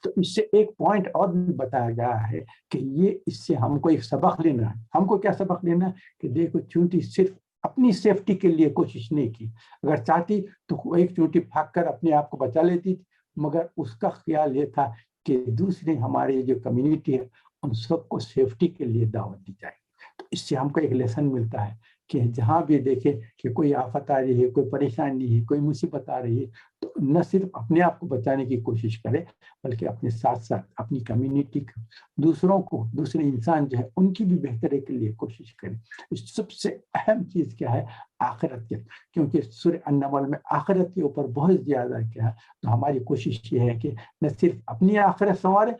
تو اس سے ایک پوائنٹ اور بھی بتایا گیا ہے کہ یہ اس سے ہم کو ایک سبق لینا ہے. ہم کو کیا سبق لینا ہے کہ دیکھو چونٹی صرف اپنی سیفٹی کے لیے کوشش نہیں کی, اگر چاہتی تو ایک چونٹی بھاگ کر اپنے آپ کو بچا لیتی تھی, مگر اس کا خیال یہ تھا کہ دوسری ہماری جو کمیونٹی ہے ان سب کو سیفٹی کے لیے دعوت دی جائے. تو اس سے ہم کو ایک لیسن ملتا ہے کہ جہاں بھی دیکھیں کہ کوئی آفت آ رہی ہے, کوئی پریشانی ہے, کوئی مصیبت آ رہی ہے تو نہ صرف اپنے آپ کو بچانے کی کوشش کرے بلکہ اپنے ساتھ ساتھ اپنی کمیونٹی کو, دوسروں کو, دوسرے انسان جو ہے ان کی بھی بہتری کے لیے کوشش کرے. اس سب سے اہم چیز کیا ہے, آخرت کے, کیونکہ سورہ النمل میں آخرت کے اوپر بہت زیادہ کیا ہے. تو ہماری کوشش یہ ہے کہ نہ صرف اپنی آخرت سنوارے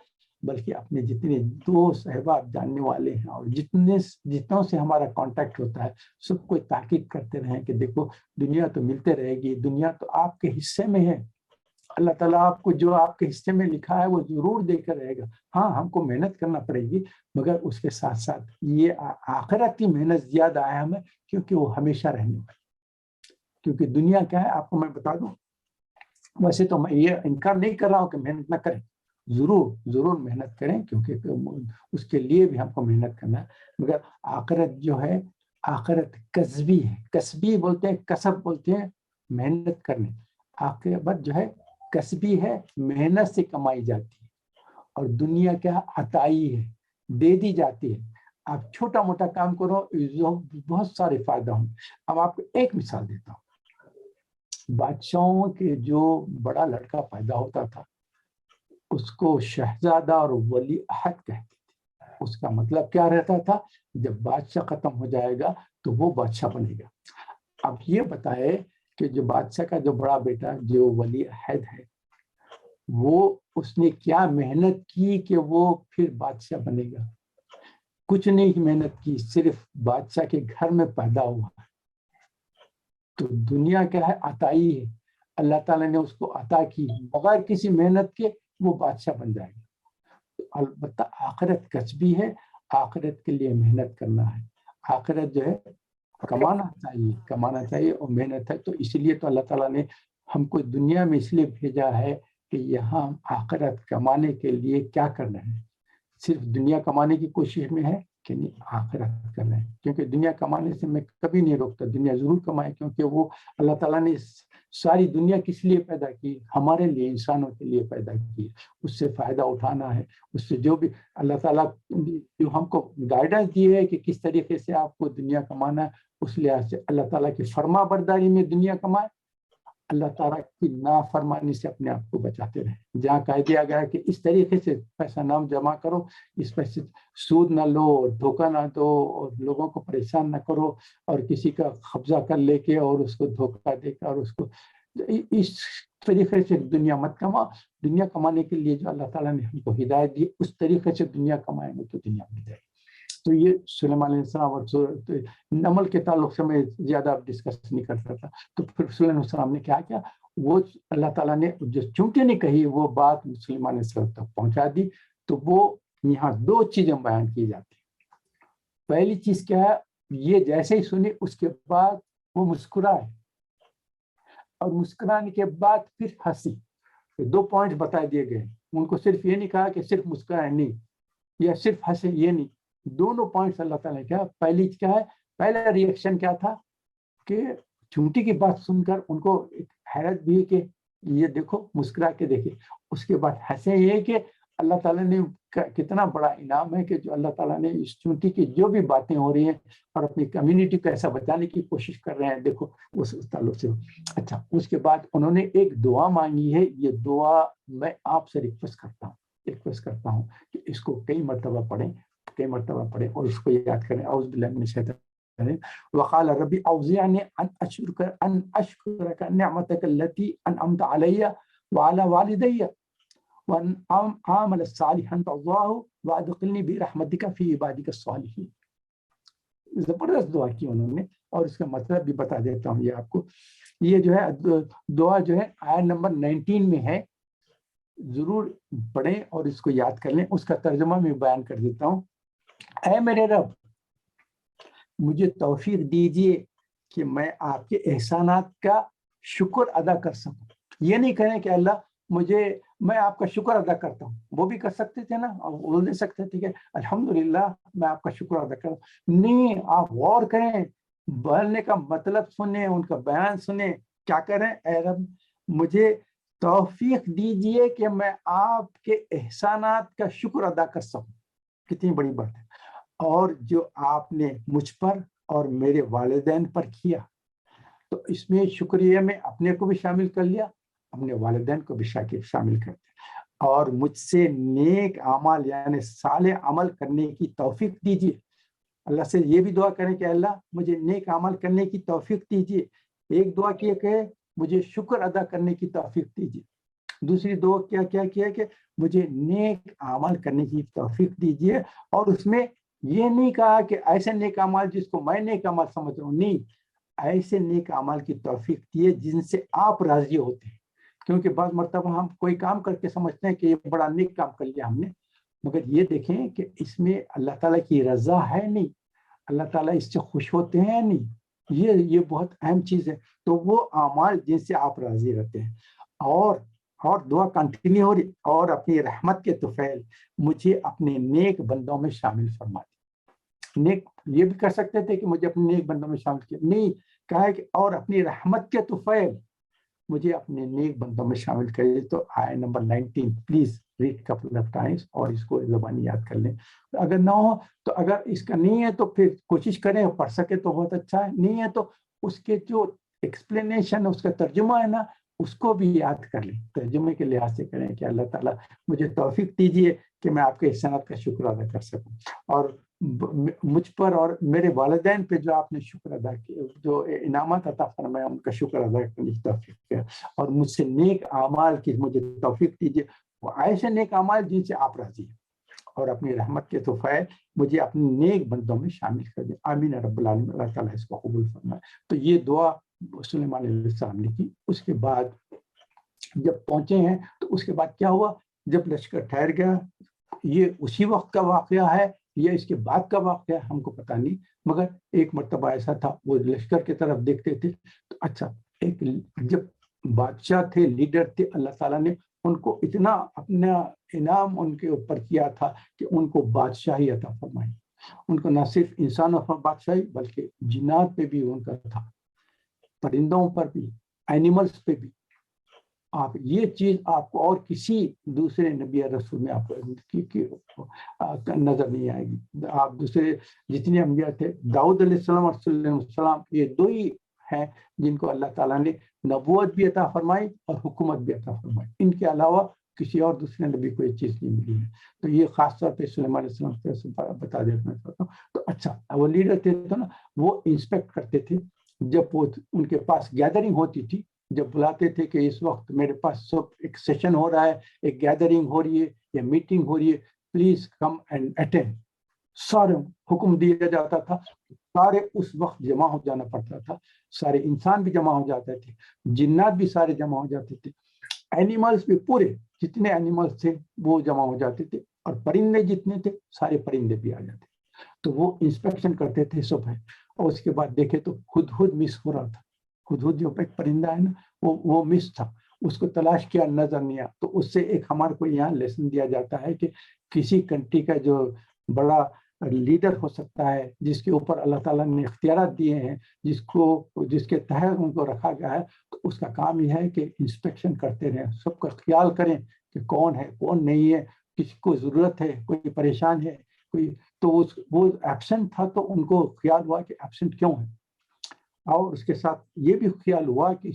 بلکہ اپنے جتنے دوست احباب جاننے والے ہیں اور جتنوں سے ہمارا کانٹیکٹ ہوتا ہے سب کو تاکید کرتے رہیں کہ دیکھو دنیا تو ملتے رہے گی, دنیا تو آپ کے حصے میں ہے, اللہ تعالیٰ آپ کو جو آپ کے حصے میں لکھا ہے وہ ضرور دے کر رہے گا. ہاں ہم کو محنت کرنا پڑے گی مگر اس کے ساتھ ساتھ یہ آخرت کی محنت زیادہ اہم ہے کیونکہ وہ ہمیشہ رہنے والی. کیونکہ دنیا کیا ہے آپ کو میں بتا دوں, ویسے تو میں یہ انکار نہیں کر رہا ہوں کہ محنت نہ کریں, ضرور محنت کریں کیونکہ اس کے لیے بھی ہم کو محنت کرنا ہے. مگر آخرت جو ہے آخرت کسبی ہے, کسبی بولتے ہیں, کسب بولتے ہیں محنت کرنے. آخرت جو ہے کسبی ہے, محنت سے کمائی جاتی ہے, اور دنیا کیا عطائی ہے, دے دی جاتی ہے. آپ چھوٹا موٹا کام کرو بہت سارے فائدہ ہوں. اب آپ کو ایک مثال دیتا ہوں, بادشاہوں کے جو بڑا لڑکا پیدا ہوتا تھا اس کو شہزادہ اور ولی عہد کہتے تھے. اس کا مطلب کیا رہتا تھا, جب بادشاہ ختم ہو جائے گا تو وہ بادشاہ بنے گا. اب یہ بتائے کہ جو بادشاہ کا جو بڑا بیٹا جو ولی عہد ہے وہ اس نے کیا محنت کی کہ وہ پھر بادشاہ بنے گا. کچھ نہیں محنت کی, صرف بادشاہ کے گھر میں پیدا ہوا ہے. تو دنیا کیا ہے عطائی ہے, اللہ تعالیٰ نے اس کو عطا کی, بغیر کسی محنت کے وہ بادشاہ بن جائے گا. البتہ آخرت کسبی ہے, آخرت کے لیے محنت کرنا ہے. آخرت جو ہے کمانا چاہیے اور محنت ہے. تو اس لیے تو اللہ تعالیٰ نے ہم کو دنیا میں اس لیے بھیجا ہے کہ یہاں آخرت کمانے کے لیے کیا کرنا ہے. صرف دنیا کمانے کی کوشش میں ہے کہ نہیں, آخرت کرنا ہے. کیونکہ دنیا کمانے سے میں کبھی نہیں روکتا, دنیا ضرور کمائے, کیونکہ وہ اللہ تعالیٰ نے ساری دنیا کس لیے پیدا کی, ہمارے لیے, انسانوں کے لیے پیدا کی. اس سے فائدہ اٹھانا ہے. اس سے جو بھی اللہ تعالیٰ جو ہم کو گائیڈنس دی ہے کہ کس طریقے سے آپ کو دنیا کمانا ہے, اس لحاظ سے اللہ تعالیٰ کی فرما برداری میں دنیا کمائے, اللہ تعالیٰ کی نافرمانی سے اپنے آپ کو بچاتے رہیں. جہاں کہہ دیا گیا کہ اس طریقے سے پیسہ نام جمع کرو, اس پیسے سود نہ لو, دھوکہ نہ دو, اور لوگوں کو پریشان نہ کرو, اور کسی کا قبضہ کر لے کے اور اس کو دھوکہ دے کر اور اس کو اس طریقے سے دنیا مت کما. دنیا کمانے کے لیے جو اللہ تعالیٰ نے ہم کو ہدایت دی اس طریقے سے دنیا کمائیں گے تو دنیا مل جائے گی. تو یہ سلیمان علیہ السلام اور نمل کے تعلق سے میں زیادہ ڈسکس نہیں کر سکتا. تو پھر سلیمان علیہ السلام نے کیا کیا, وہ اللہ تعالیٰ نے جو چونٹی نے کہی وہ بات سلیمان علیہ السلام تک پہنچا دی. تو وہ یہاں دو چیزیں بیان کی جاتی ہیں. پہلی چیز کیا ہے, یہ جیسے ہی سنی اس کے بعد وہ مسکرائے, اور مسکرانے کے بعد پھر ہنسی. دو پوائنٹ بتا دیے گئے. ان کو صرف یہ نہیں کہا کہ صرف مسکرائے نہیں یا صرف ہنسے, یہ نہیں, دونوں پوائنٹس اللہ تعالیٰ نے کیا. پہلی کیا ہے, پہلا ریئیکشن کیا تھا کہ چونٹی کی بات سن کر ان کو حیرت بھی کہ یہ دیکھو مسکرا کے دیکھے. اس کے بعد ہنسے یہ کہ اللہ تعالیٰ نے کتنا بڑا انعام ہے کہ جو اللہ تعالیٰ نے اس چونٹی کی جو بھی باتیں ہو رہی ہیں اور اپنی کمیونٹی کو ایسا بچانے کی کوشش کر رہے ہیں, دیکھو اس تعلق سے. اچھا, اس کے بعد انہوں نے ایک دعا مانگی ہے. یہ دعا میں آپ سے ریکویسٹ کرتا ہوں کہ اس کو کئی مرتبہ پڑھیں اور اس کو یاد کریں. اعوذ باللہ من الشیطان الرجیم. وقال ربی اوزعنی ان اشکرک نعمتک التي انعمت علی وعلی والدی وان اعمل صالحا ترضاه وادخلنی برحمتک فی عبادک الصالحین. زبردست دعا کی انہوں نے, اور اس کا مطلب بھی بتا دیتا ہوں یہ آپ کو. یہ جو ہے دعا جو ہے آیت نمبر 19 میں ہے, ضرور پڑھیں اور اس کو یاد کر لیں. اس کا ترجمہ میں بیان کر دیتا ہوں. اے میرے رب, مجھے توفیق دیجئے کہ میں آپ کے احسانات کا شکر ادا کر سکوں. یہ نہیں کہیں کہ اللہ میں آپ کا شکر ادا کرتا ہوں. وہ بھی کر سکتے تھے نا, بول دے سکتے تھے کہ الحمدللہ میں آپ کا شکر ادا کرتا ہوں. نہیں, آپ غور کریں, بولنے کا مطلب سنیں, ان کا بیان سنیں. کیا کریں, اے رب مجھے توفیق دیجئے کہ میں آپ کے احسانات کا شکر ادا کر سکوں. کتنی بڑی بات ہے. اور جو آپ نے مجھ پر اور میرے والدین پر کیا, تو اس میں شکریہ میں اپنے کو بھی شامل کر لیا, اپنے والدین کو بھی شامل کر دیا. اور مجھ سے نیک اعمال یعنی صالح عمل کرنے کی توفیق دیجیے. اللہ سے یہ بھی دعا کریں کہ اللہ مجھے نیک عمل کرنے کی توفیق دیجیے. ایک دعا کیا کہ مجھے شکر ادا کرنے کی توفیق دیجیے. دوسری دعا کیا کہ مجھے نیک اعمال کرنے کی توفیق دیجیے. اور اس میں یہ نہیں کہا کہ ایسے نیک اعمال جس کو میں نیک اعمال سمجھ رہا ہوں, نہیں, ایسے نیک اعمال کی توفیق دیے جن سے آپ راضی ہوتے ہیں. کیونکہ بعض مرتبہ ہم کوئی کام کر کے سمجھتے ہیں کہ یہ بڑا نیک کام کر لیا ہم نے, مگر یہ دیکھیں کہ اس میں اللہ تعالیٰ کی رضا ہے نہیں, اللہ تعالیٰ اس سے خوش ہوتے ہیں نہیں. یہ بہت اہم چیز ہے. تو وہ اعمال جن سے آپ راضی رہتے ہیں. اور دعا کنٹینیو ہو رہی, اور اپنی رحمت کے طفیل مجھے اپنے نیک بندوں میں شامل فرما دیں. نیک یہ بھی کر سکتے تھے کہ مجھے اپنے نیک بندوں میں شامل کیا, نہیں, کہا ہے کہ اور اپنی رحمت کے طفیل مجھے اپنے نیک بندوں میں شامل کریے. تو آیت number 19 please read couple of Times اور اس کو زبانی یاد کر لیں. اگر نہ ہو تو, اگر اس کا نہیں ہے تو پھر کوشش کریں, پڑھ سکے تو بہت اچھا ہے, نہیں ہے تو اس کے جو ایکسپلینیشن اس کا ترجمہ ہے نا, اس کو بھی یاد کر لیں. ترجمے کے لحاظ سے کریں کہ اللہ تعالیٰ مجھے توفیق دیجیے کہ میں آپ کے احسانات کا شکر ادا کر سکوں, اور مجھ پر اور میرے والدین پہ جو آپ نے شکر ادا کیا, جو انعامات عطا فرمایا, ان کا شکر ادا کرنے کی توفیق کیا. اور مجھ سے نیک اعمال کی مجھے توفیق دیجیے, وہ ایسے نیک اعمال جن سے آپ راضی ہیں, اور اپنی رحمت کے طفیل مجھے اپنے نیک بندوں میں شامل کر دیں. آمین رب العالمین. اللہ تعالیٰ اس کو قبول فرمائے. تو یہ دعا سلیمان علیہ السلام نے کی. اس کے بعد جب پہنچے ہیں تو اس کے بعد کیا ہوا, جب لشکر ٹھہر گیا, یہ اسی وقت کا واقعہ ہے یا اس کے بعد کا واقعہ ہے ہم کو پتہ نہیں, مگر ایک مرتبہ ایسا تھا, وہ لشکر کی طرف دیکھتے تھے تو اچھا, ایک جب بادشاہ تھے, لیڈر تھے, اللہ تعالیٰ نے ان کو اتنا اپنا انعام ان کے اوپر کیا تھا کہ ان کو بادشاہی عطا فرمائی. ان کو نہ صرف انسانوں پر بادشاہی بلکہ جنات پہ بھی ان کا تھا, پرندوں پر بھی, اینیملز پہ بھی. آپ یہ چیز آپ کو اور کسی دوسرے نبی رسول میں آپ کو نظر نہیں آئے گی. آپ دوسرے جتنے انبیاء تھے, داؤد علیہ السلام اور صلی اللہ علیہ وسلم, یہ دو ہی ہیں جن کو اللہ تعالیٰ نے نبوت بھی عطا فرمائی اور حکومت بھی عطا فرمائی. ان کے علاوہ کسی اور دوسرے نبی کو یہ چیز نہیں ملی ہے. تو یہ خاص طور پہ سلیمان علیہ السلام سے بتا دینا چاہتا ہوں. تو اچھا, وہ لیڈر تھے تو نا, وہ انسپیکٹ کرتے تھے. جب وہ ان کے پاس گیدرنگ ہوتی تھی, جب بلاتے تھے کہ اس وقت میرے پاس سب ایک سیشن ہو رہا ہے, ایک گیدرنگ ہو رہی ہے یا میٹنگ ہو رہی ہے, پلیز کم اینڈ اٹینڈ, سارے حکم دیا جاتا تھا, سارے اس وقت جمع ہو جانا پڑتا تھا, سارے انسان بھی جمع ہو جاتے تھے, جنات بھی سارے جمع ہو جاتے تھے, اینیملس بھی پورے جتنے اینیملس تھے وہ جمع ہو جاتے تھے, اور پرندے جتنے تھے سارے پرندے بھی آ جاتے. تو وہ انسپیکشن کرتے تھے صبح, اور اس کے بعد دیکھے تو ہدہد مس ہو رہا تھا. ہدہد جو ایک پرندہ ہے نا, وہ مس تھا, اس کو تلاش کیا نظر نہیں آیا. تو اس سے ایک ہمارے کو یہاں لیسن دیا جاتا ہے کہ کسی کنٹری کا جو بڑا لیڈر ہو سکتا ہے, جس کے اوپر اللہ تعالیٰ نے اختیارات دیے ہیں, جس کے تحت ان کو رکھا گیا ہے, تو اس کا کام یہ ہے کہ انسپیکشن کرتے رہیں, سب کا خیال کریں کہ کون ہے کون نہیں ہے, کسی کو ضرورت ہے, کوئی پریشان ہے کوئی. تو وہ ایبسنٹ تھا تو ان کو خیال ہوا کہ ایبسنٹ کیوں ہے, اور اس کے ساتھ یہ بھی خیال ہوا کہ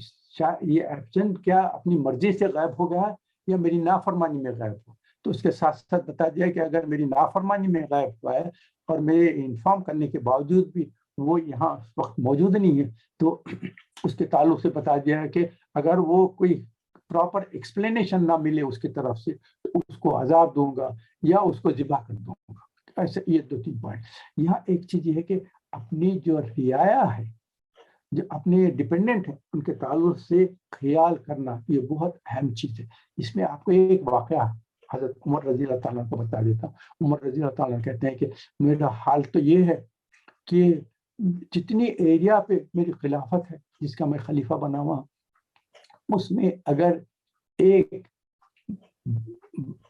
یہ ایبسنٹ کیا اپنی مرضی سے غائب ہو گیا یا میری نافرمانی میں غائب ہوا. تو اس کے ساتھ ساتھ بتا دیا کہ اگر میری نافرمانی میں غائب ہوا ہے اور میرے انفارم کرنے کے باوجود بھی وہ یہاں اس وقت موجود نہیں ہے, تو اس کے تعلق سے بتا دیا ہے کہ اگر وہ کوئی پراپر ایکسپلینیشن نہ ملے اس کی طرف سے تو اس کو عذاب دوں گا یا اس کو ذبح کر دوں گا. ایسے یہ 2-3 پوائنٹ. یہاں ایک چیز یہ ہے کہ اپنی جو رعایا ہے, جو اپنے ڈپینڈنٹ ہیں, ان کے تعلق سے خیال کرنا یہ بہت اہم چیز ہے. اس میں آپ کو ایک واقعہ حضرت عمر رضی اللہ تعالیٰ کو بتا دیتا ہوں. عمر رضی اللہ تعالیٰ کہتے ہیں کہ میرا حال تو یہ ہے کہ جتنی ایریا پہ میری خلافت ہے, جس کا میں خلیفہ بنا ہوا, اس میں اگر ایک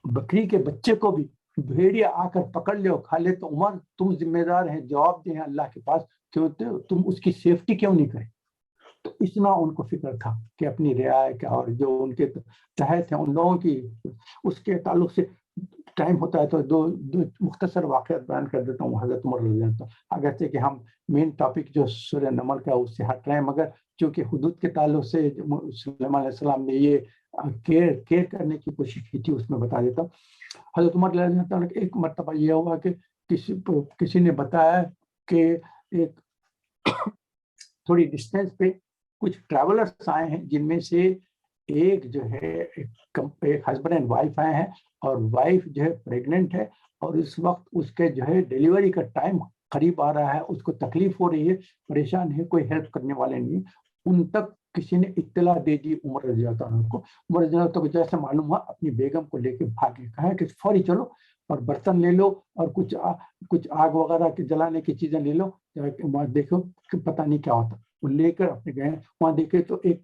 بکری کے بچے کو بھی بھیڑیا آ کر پکڑ لے اور کھا لے تو عمر تم ذمہ دار ہیں, جواب دیں اللہ کے پاس, کیوں تم اس کی سیفٹی کیوں نہیں کرے. تو اتنا ان کو فکر تھا کہ اپنی رعایا کا, اور جو ان کے تحت ہیں ان لوگوں کی, اس کے تعلق سے ٹائم ہوتا ہے تو دو مختصر واقعات بیان کر دیتا ہوں حضرت عمر رضی اللہ عنہ. اگرچہ کہ ہم مین ٹاپک جو سورہ نمل کا اس سے ہٹ رہے ہیں, مگر چونکہ حدود کے تعلق سے سلیمان علیہ السلام نے یہ کیئر کرنے کی کوشش کی تھی, اس میں بتا دیتا ہوں. حضرت عمر رضی اللہ عنہ ایک مرتبہ یہ ہوا کہ کسی نے بتایا کہ ایک تھوڑی ڈسٹینس پہ کچھ ٹریولرز آئے ہیں, جن میں سے ایک جو ہے ایک ہسبینڈ اینڈ وائف آئے ہیں, اور وائف جو ہے پریگننٹ ہے, اور اس وقت اس کے جو ہے ڈیلیوری کا ٹائم قریب آ رہا ہے, اس کو تکلیف ہو رہی ہے, پریشان ہے, کوئی ہیلپ کرنے والے نہیں. ان تک کسی نے اطلاع دے دی عمر رضی اللہ عنہ کو. عمر رضی اللہ عنہ کو جیسے معلوم ہوا, اپنی بیگم کو لے کے بھاگے, کہا کہ فوری چلو اور برتن لے لو اور کچھ آگ وغیرہ کے جلانے کی چیزیں لے لو, وہاں دیکھو کہ پتہ نہیں کیا ہوتا. وہ لے کر اپنے گئے, وہاں دیکھے تو ایک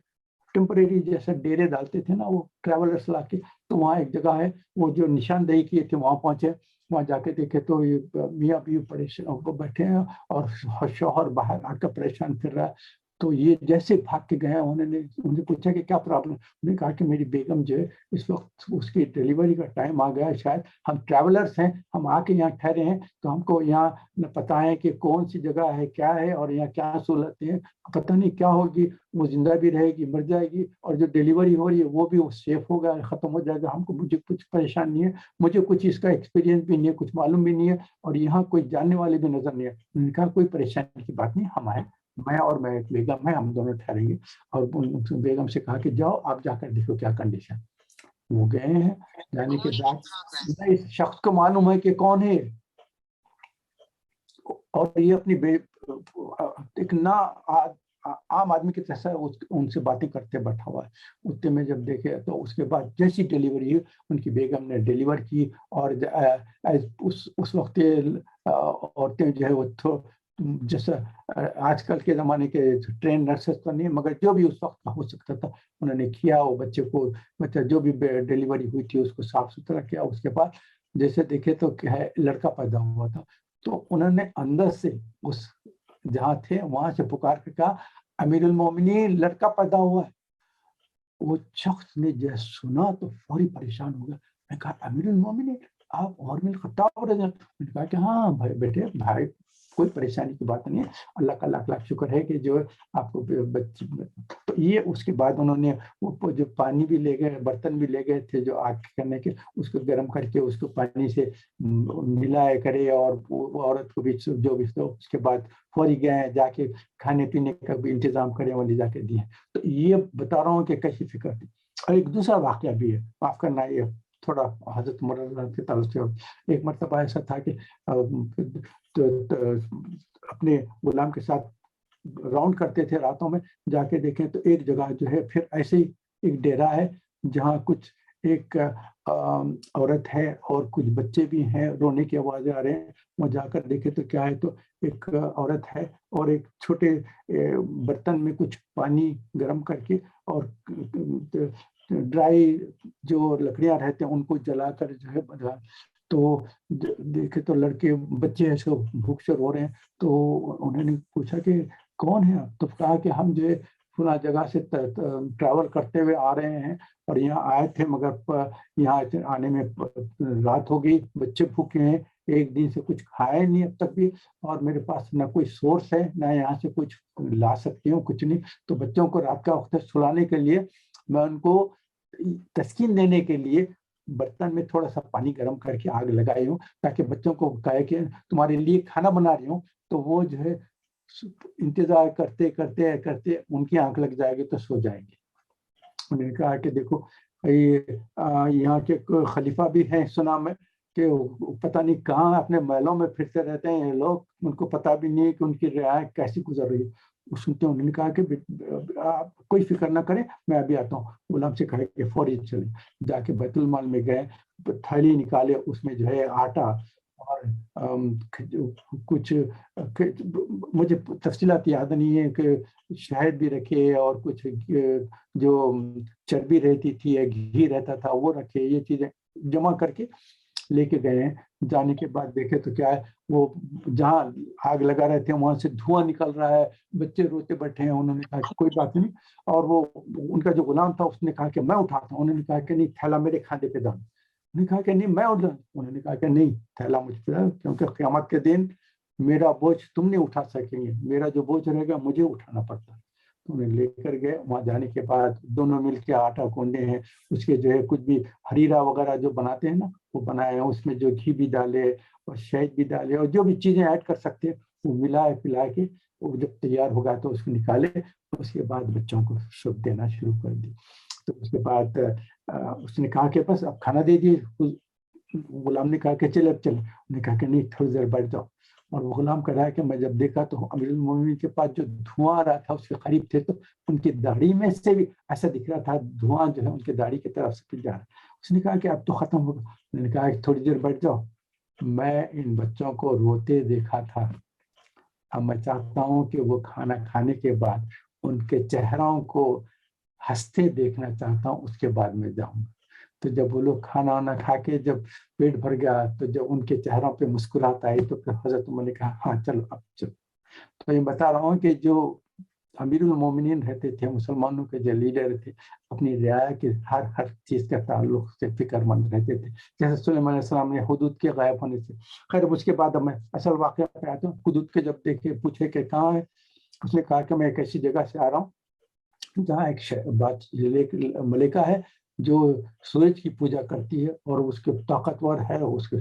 ٹیمپریری جیسے ڈیرے ڈالتے تھے نا وہ ٹریولرس لا کے, تو وہاں ایک جگہ ہے, وہ جو نشاندہی کیے تھے وہاں پہنچے, وہاں جا کے دیکھے تو یہ میاں بیوی پریشان کو بیٹھے ہیں اور شوہر باہر آ کر پریشان پھر رہا ہے. تو یہ جیسے بھاگ کے گئے, انہوں نے پوچھا کہ کیا پرابلم. انہوں نے کہا کہ میری بیگم جو ہے اس وقت اس کی ڈیلیوری کا ٹائم آ گیا ہے, شاید ہم ٹریولرس ہیں, ہم آ کے یہاں ٹھہرے ہیں, تو ہم کو یہاں نہ پتہ ہے کہ کون سی جگہ ہے, کیا ہے, اور یہاں کیا سہولتیں ہیں, پتہ نہیں کیا ہوگی, وہ زندہ بھی رہے گی مر جائے گی, اور جو ڈیلیوری ہو رہی ہے وہ بھی سیف ہوگا, ختم ہو جائے گا. ہم کو مجھے کچھ پریشان نہیں ہے, مجھے کچھ اس کا ایکسپیرینس بھی نہیں ہے, کچھ معلوم بھی نہیں ہے, اور یہاں کوئی جاننے والے بھی نظر نہیں ہے. انہوں نے کہا کوئی پریشانی کی بات نہیں, ہم آئے, میں اور میں ایک بیگم ہے, ہم دونوں ٹھہریں گے. اور بیگم سے کہا کہ جاؤ آپ جا کر دیکھو کیا کنڈیشن. وہ گئے ہیں, جانے کے بعد اس شخص کو معلوم ہے کہ کون ہے, اور یہ اپنی ایک نا عام آدمی کی طرح ان سے باتیں کرتے بیٹھا ہوا ہے. اتنے میں جب دیکھے تو اس کے بعد جیسی ڈیلیوری ہوئی, ان کی بیگم نے ڈیلیور کی, اور اس وقت عورتیں جو ہے وہ جیسا آج کل کے زمانے کے ٹرین نرسز تو نہیں, مگر جو بھی اس وقت ہو سکتا تھا انہوں نے کیا. وہ بچے کو جو بھی ڈیلیوری ہوئی تھی اس کو صاف ستھرا کیا. اس کے بعد جیسے دیکھے تو کیا ہے, لڑکا پیدا ہوا تھا. تو انہوں نے اندر سے اس جہاں تھے وہاں سے پکار کے کہا امیر المومنین لڑکا پیدا ہوا ہے. وہ شخص نے جب سنا تو فوری پریشان ہو گیا. میں کہا امیر المومنین آپ عمر بن الخطاب رضی اللہ عنہ؟ نے کہا کہ ہاں بھائی بیٹے, بھائی کوئی پریشانی کی بات نہیں ہے. اللہ کا لاکھ لاکھ شکر ہے کہ جو آپ کو بچے. تو یہ اس کے بعد انہوں نے وہ جو پانی بھی لے گئے, برتن بھی لے گئے تھے جو آگ کرنے کے, اس کو گرم کر کے اس کو پانی سے ملائے کرے, اور عورت کو بھی جو بھی اس کے بعد فوری گئے جا کے کھانے پینے کا بھی انتظام کرے, وہ لے جا کے دیے. تو یہ بتا رہا ہوں کہ کیسی فکر تھی. اور ایک دوسرا واقعہ بھی ہے, معاف کرنا, یہ تھوڑا حضرت عمر کے تعلق سے. ایک مرتبہ ایسا تھا کہ اپنے غلام کے ساتھ راؤنڈ کرتے تھے راتوں میں, جا کے دیکھیں تو ایک جگہ جو ہے پھر ایسے ہی ایک ڈیرا ہے جہاں کچھ ایک عورت ہے اور کچھ بچے بھی ہیں, رونے کی آوازیں آ رہے ہیں. وہ جا کر دیکھے تو کیا ہے, تو ایک عورت ہے اور ایک چھوٹے برتن میں کچھ پانی گرم کر کے اور ڈرائی جو لکڑیاں رہتے ہیں ان کو جلا کر جو ہے بنا. تو دیکھے تو لڑکے بچے ایسے بھوک سے رو رہے ہیں. تو انہوں نے پوچھا کہ کون ہے آپ؟ تو کہا کہ ہم جو ہے فلاں جگہ سے ٹریول کرتے ہوئے آ رہے ہیں اور یہاں آئے تھے, مگر یہاں آنے میں رات ہو گئی, بچے بھوکے ہیں, ایک دن سے کچھ کھایا نہیں اب تک بھی, اور میرے پاس نہ کوئی سورس ہے نہ یہاں سے کچھ لا سکتی ہوں, کچھ نہیں. تو بچوں کو رات کا وقت سلانے کے لیے میں ان کو تسکین دینے کے لیے برتن میں تھوڑا سا پانی گرم کر کے آگ لگائی ہوں, تاکہ بچوں کو کہے کہ تمہارے لیے کھانا بنا رہی ہوں. تو وہ جو ہے انتظار کرتے کرتے کرتے ان کی آنکھ لگ جائے گی تو سو جائیں گے. انہوں نے کہا کہ دیکھو یہاں کے خلیفہ بھی ہیں سنا میں کہ پتہ نہیں کہاں اپنے محلوں میں پھرتے رہتے ہیں یہ لوگ, ان کو پتہ بھی نہیں کہ ان کی رعایت کیسی گزر رہی ہے. سنتے انہوں نے کہا کہ آپ کوئی فکر نہ کریں, میں ابھی آتا ہوں. غلام سے کہا کہ فوری چلے, جا کے بیت المال میں گئے, تھیلی نکالے, اس میں جو ہے آٹا اور کچھ مجھے تفصیلات یاد نہیں ہے کہ شہد بھی رکھے اور کچھ جو چربی رہتی تھی یا گھی رہتا تھا وہ رکھے. یہ چیزیں جمع کر کے لے کے گئے ہیں. جانے کے بعد دیکھے تو کیا ہے, وہ جہاں آگ لگا رہے تھے وہاں سے دھواں نکل رہا ہے, بچے روتے بیٹھے ہیں. انہوں نے کہا کہ کوئی بات نہیں, اور وہ ان کا جو غلام تھا اس نے کہا کہ میں اٹھاتا ہوں. انہوں نے کہا کہ نہیں, تھیلا میرے کھانے پہ ڈال. انہوں نے کہا کہ نہیں میں اٹھا. انہوں نے کہا کہ نہیں, تھیلا مجھ پہ ڈال, کیونکہ قیامت کے دن میرا بوجھ تم نہیں اٹھا سکیں گے, میرا جو بوجھ رہے گا مجھے اٹھانا پڑتا ہے. تو انہیں لے کر گئے. وہاں جانے کے بعد دونوں مل کے آٹا گوندے ہیں, اس کے جو ہے کچھ بھی ہریرا وغیرہ جو بناتے ہیں نا وہ بنائے ہیں, اس میں جو گھی بھی ڈالے اور شہد بھی ڈالے اور جو بھی چیزیں ایڈ کر سکتے ہیں وہ ملائے پلا کے وہ جب تیار ہوگا تو اس کو نکالے. اس کے بعد بچوں کو شب دینا شروع کر دی. تو اس کے بعد اس نے کہا کہ بس اب کھانا دے دیے. غلام نے کہا کہ چلے اب چلے. انہوں نے کہا کہ نہیں, تھوڑی دیر بیٹھ جاؤ. اور وہ غلام کہہ رہا ہے کہ میں جب دیکھا تو امیر المومنین کے پاس جو دھواں آ رہا تھا اس کے قریب تھے, تو ان کی داڑھی میں سے بھی ایسا دکھ رہا تھا دھواں جو ہے ان کی داڑھی کی طرف سے پھر جا رہا. اس نے کہا کہ اب تو ختم ہوگا. انہوں نے کہا کہ تھوڑی دیر بیٹھ جاؤ, میں ان بچوں کو روتے دیکھا تھا, اب میں چاہتا ہوں کہ وہ کھانا کھانے کے بعد ان کے چہروں کو ہنستے دیکھنا چاہتا ہوں, اس کے بعد میں جاؤں گا. تو جب وہ لوگ کھانا وانا کھا کے جب پیٹ بھر گیا تو جب ان کے چہروں پہ مسکراہٹ آئی تو پھر حضرت عمر نے کہا ہاں چلو اب چلو. تو یہ بتا رہا ہوں کہ جو امیر المومنین رہتے تھے, مسلمانوں کے جو لیڈر تھے, اپنی رعایا کے ہر چیز کا تعلق سے فکر مند رہتے تھے. جیسے سلیمان علیہ السلام نے حدود کے غائب ہونے سے, خیر اس کے بعد میں اصل واقعہ پہ آتا ہوں. حدود کے جب دیکھے پوچھے کہ کہاں ہے, اس نے کہا کہ میں ایک ایسی جگہ سے آ رہا ہوں جہاں ایک ملکہ ہے جو سورج کی پوجا کرتی ہے اور اس کے طاقتور ہے, اس کے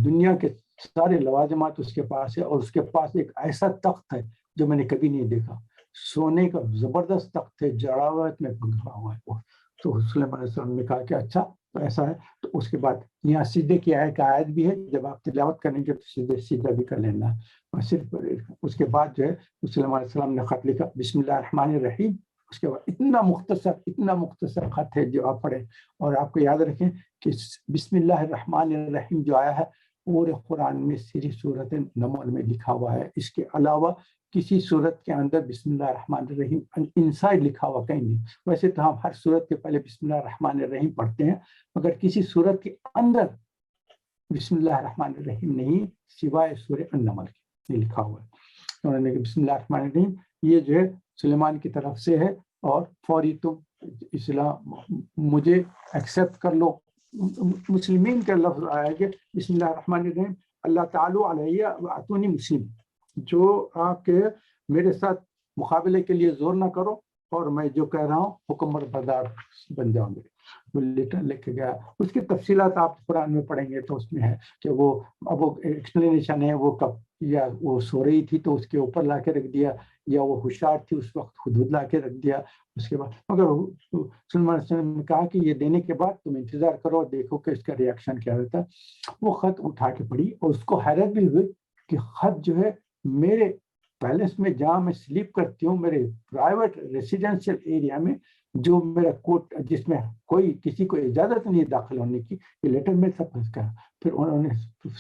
دنیا کے سارے لوازمات اس کے پاس ہے, اور اس کے پاس ایک ایسا تخت ہے جو میں نے کبھی نہیں دیکھا, سونے کا زبردست تخت ہے, جڑاوت میں بنگا ہوا ہے وہ. تو سلیمان علیہ السلام نے کہا کہ اچھا تو ایسا ہے. تو اس کے بعد یہاں سیدھے کی آیت بھی ہے, جب آپ تلاوت کریں گے تو سیدھا بھی کر لینا. اور صرف اس کے بعد جو ہے سلیمان علیہ السلام نے خط لکھا بسم اللہ الرحمن الرحیم. اس کے بعد اتنا مختصر خط ہے جو آپ پڑھیں, اور آپ کو یاد رکھیں کہ بسم اللہ الرحمن الرحیم جو آیا ہے پورے قرآن میں صرف سورۃ نمل میں لکھا ہوا ہے. اس کے علاوہ کسی صورت کے اندر بسم اللہ الرحمن الرحیم انسائڈ لکھا ہوا کہیں نہیں. ویسے تو ہم ہر صورت کے پہلے بسم اللہ الرحمن الرحیم پڑھتے ہیں, مگر کسی صورت کے اندر بسم اللہ الرحمن الرحیم نہیں سوائے سورہ النمل کے لکھا ہوا ہے. تو انہوں نے کہا بسم اللہ الرحمن الرحیم, یہ جو ہے سلیمان کی طرف سے ہے, اور فوری تم اسلام مجھے ایکسیپٹ کر لو. مسلمین کا لفظ آیا کہ بسم اللہ الرحمن الرحیم, اللہ تعالی علیہ اتونی مسلم، جو آپ کے میرے ساتھ مقابلے کے لیے زور نہ کرو اور میں جو کہہ رہا ہوں حکم بردار بن جاؤں گے. وہ لیٹر لے کے گیا. اس کی تفصیلات آپ قرآن میں پڑھیں گے تو اس میں ہے کہ وہ اب وہ ایکسپلینیشن ہے وہ کب، یا وہ سو رہی تھی تو اس کے اوپر لا کے رکھ دیا، یا وہ ہوشیار تھی اس وقت حدود لا کے رکھ دیا. اس کے بعد مگر سلمان وسلم نے کہا کہ یہ دینے کے بعد تم انتظار کرو اور دیکھو کہ اس کا ریئیکشن کیا رہتا. وہ خط اٹھا کے پڑھی اور اس کو حیرت بھی ہوئی کہ خط جو ہے میرے پیلس میں جہاں میں سلیپ کرتی ہوں، میرے پرائیویٹ ریسیڈینشیل ایریا میں، جو میرا کوٹ جس میں کوئی کسی کو اجازت نہیں داخل ہونے کی، یہ لیٹر میں سب کچھ کہا. پھر انہوں نے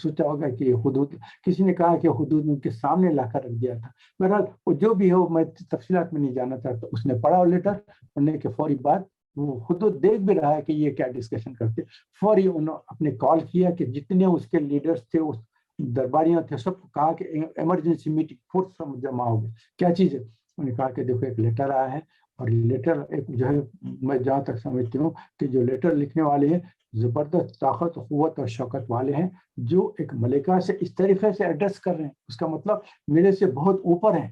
سوچا ہوگا کہ یہ حدود، کسی نے کہا کہ حدود ان کے سامنے لا کر رکھ دیا تھا. بہرحال وہ جو بھی ہو، میں تفصیلات میں نہیں جانا چاہتا. اس نے پڑھا لیٹر، پڑھنے کے فوری بعد وہ خود دیکھ بھی رہا ہے کہ یہ کیا ڈسکشن کرتے. فوری انہوں اپنے کال کیا کہ جتنے اس کے لیڈرز تھے، اس درباریاں تھے، سب کو کہا کہ ایمرجنسی میٹنگ فورس جمع ہو گئے. کیا چیز ہے؟ انہوں نے کہا کہ دیکھو ایک لیٹر آیا ہے، اور لیٹر ایک جو ہے میں جہاں تک سمجھتی ہوں کہ جو لیٹر لکھنے والے ہیں زبردست طاقت، قوت اور شوکت والے ہیں، جو ایک ملکہ سے اس طریقے سے ایڈریس کر رہے ہیں. اس کا مطلب میرے سے بہت اوپر ہیں.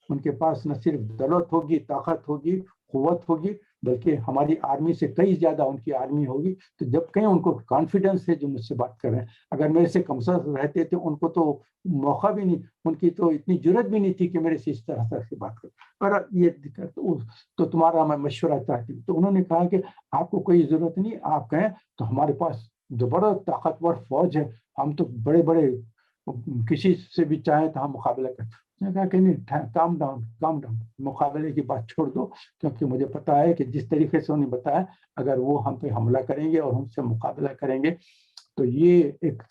ان کے پاس نہ صرف دولت ہوگی، طاقت ہوگی، قوت ہوگی، بلکہ ہماری آرمی سے کئی زیادہ ان کی آرمی ہوگی. تو جب کہیں ان کو کانفیڈنس ہے جو مجھ سے بات کر رہے ہیں. اگر میرے سے کمزور رہتے تھے ان کو تو موقع بھی نہیں، ان کی تو اتنی جرت بھی نہیں تھی کہ میرے سے اس طرح سے بات کریں. اور یہ تو تمہارا میں مشورہ چاہتی ہوں. تو انہوں نے کہا کہ آپ کو کوئی ضرورت نہیں، آپ کہیں تو ہمارے پاس زبردست طاقتور فوج ہے، ہم تو بڑے بڑے کسی سے بھی چاہیں تو ہم مقابلہ کریں. اس نے کہا کہ نہیں، کام ڈاؤن، مقابلے کی بات چھوڑ دو، کیونکہ مجھے پتا ہے کہ جس طریقے سے انہوں نے بتایا اگر وہ ہم پہ حملہ کریں گے اور ہم سے مقابلہ کریں گے تو یہ ایک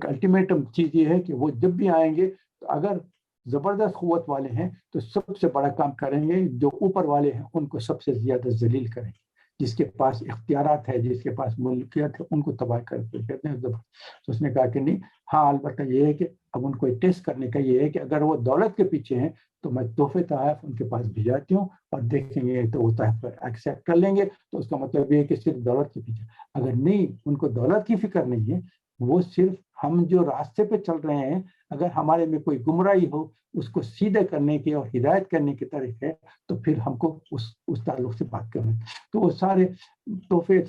الٹیمیٹم چیز یہ ہے کہ وہ جب بھی آئیں گے تو اگر زبردست قوت والے ہیں تو سب سے بڑا کام کریں گے، جو اوپر والے ہیں ان کو سب سے زیادہ ذلیل کریں گے. جس کے پاس اختیارات ہے، جس کے پاس ملکیت ہے، ان کو تباہ کر کے کہتے ہیں زبردست. تو اس نے کہا کہ نہیں، ہاں البتہ یہ ہے کہ اب ان کو ٹیسٹ کرنے کا یہ ہے کہ اگر وہ دولت کے پیچھے ہیں تو میں تحفے تحائف ان کے پاس بھیجاتی ہوں اور دیکھیں گے تو وہ تحفہ ایکسیپٹ کر لیں گے. تو اس کا مطلب یہ ہے کہ صرف دولت کے پیچھے. اگر نہیں، ان کو دولت کی فکر نہیں ہے، وہ صرف ہم جو راستے پہ چل رہے ہیں، اگر ہمارے میں کوئی گمراہی ہو اس کو سیدھے کرنے کے اور ہدایت کرنے کے طریقے، تو پھر ہم کو اس تعلق سے بات کریں. تو وہ سارے تحفے،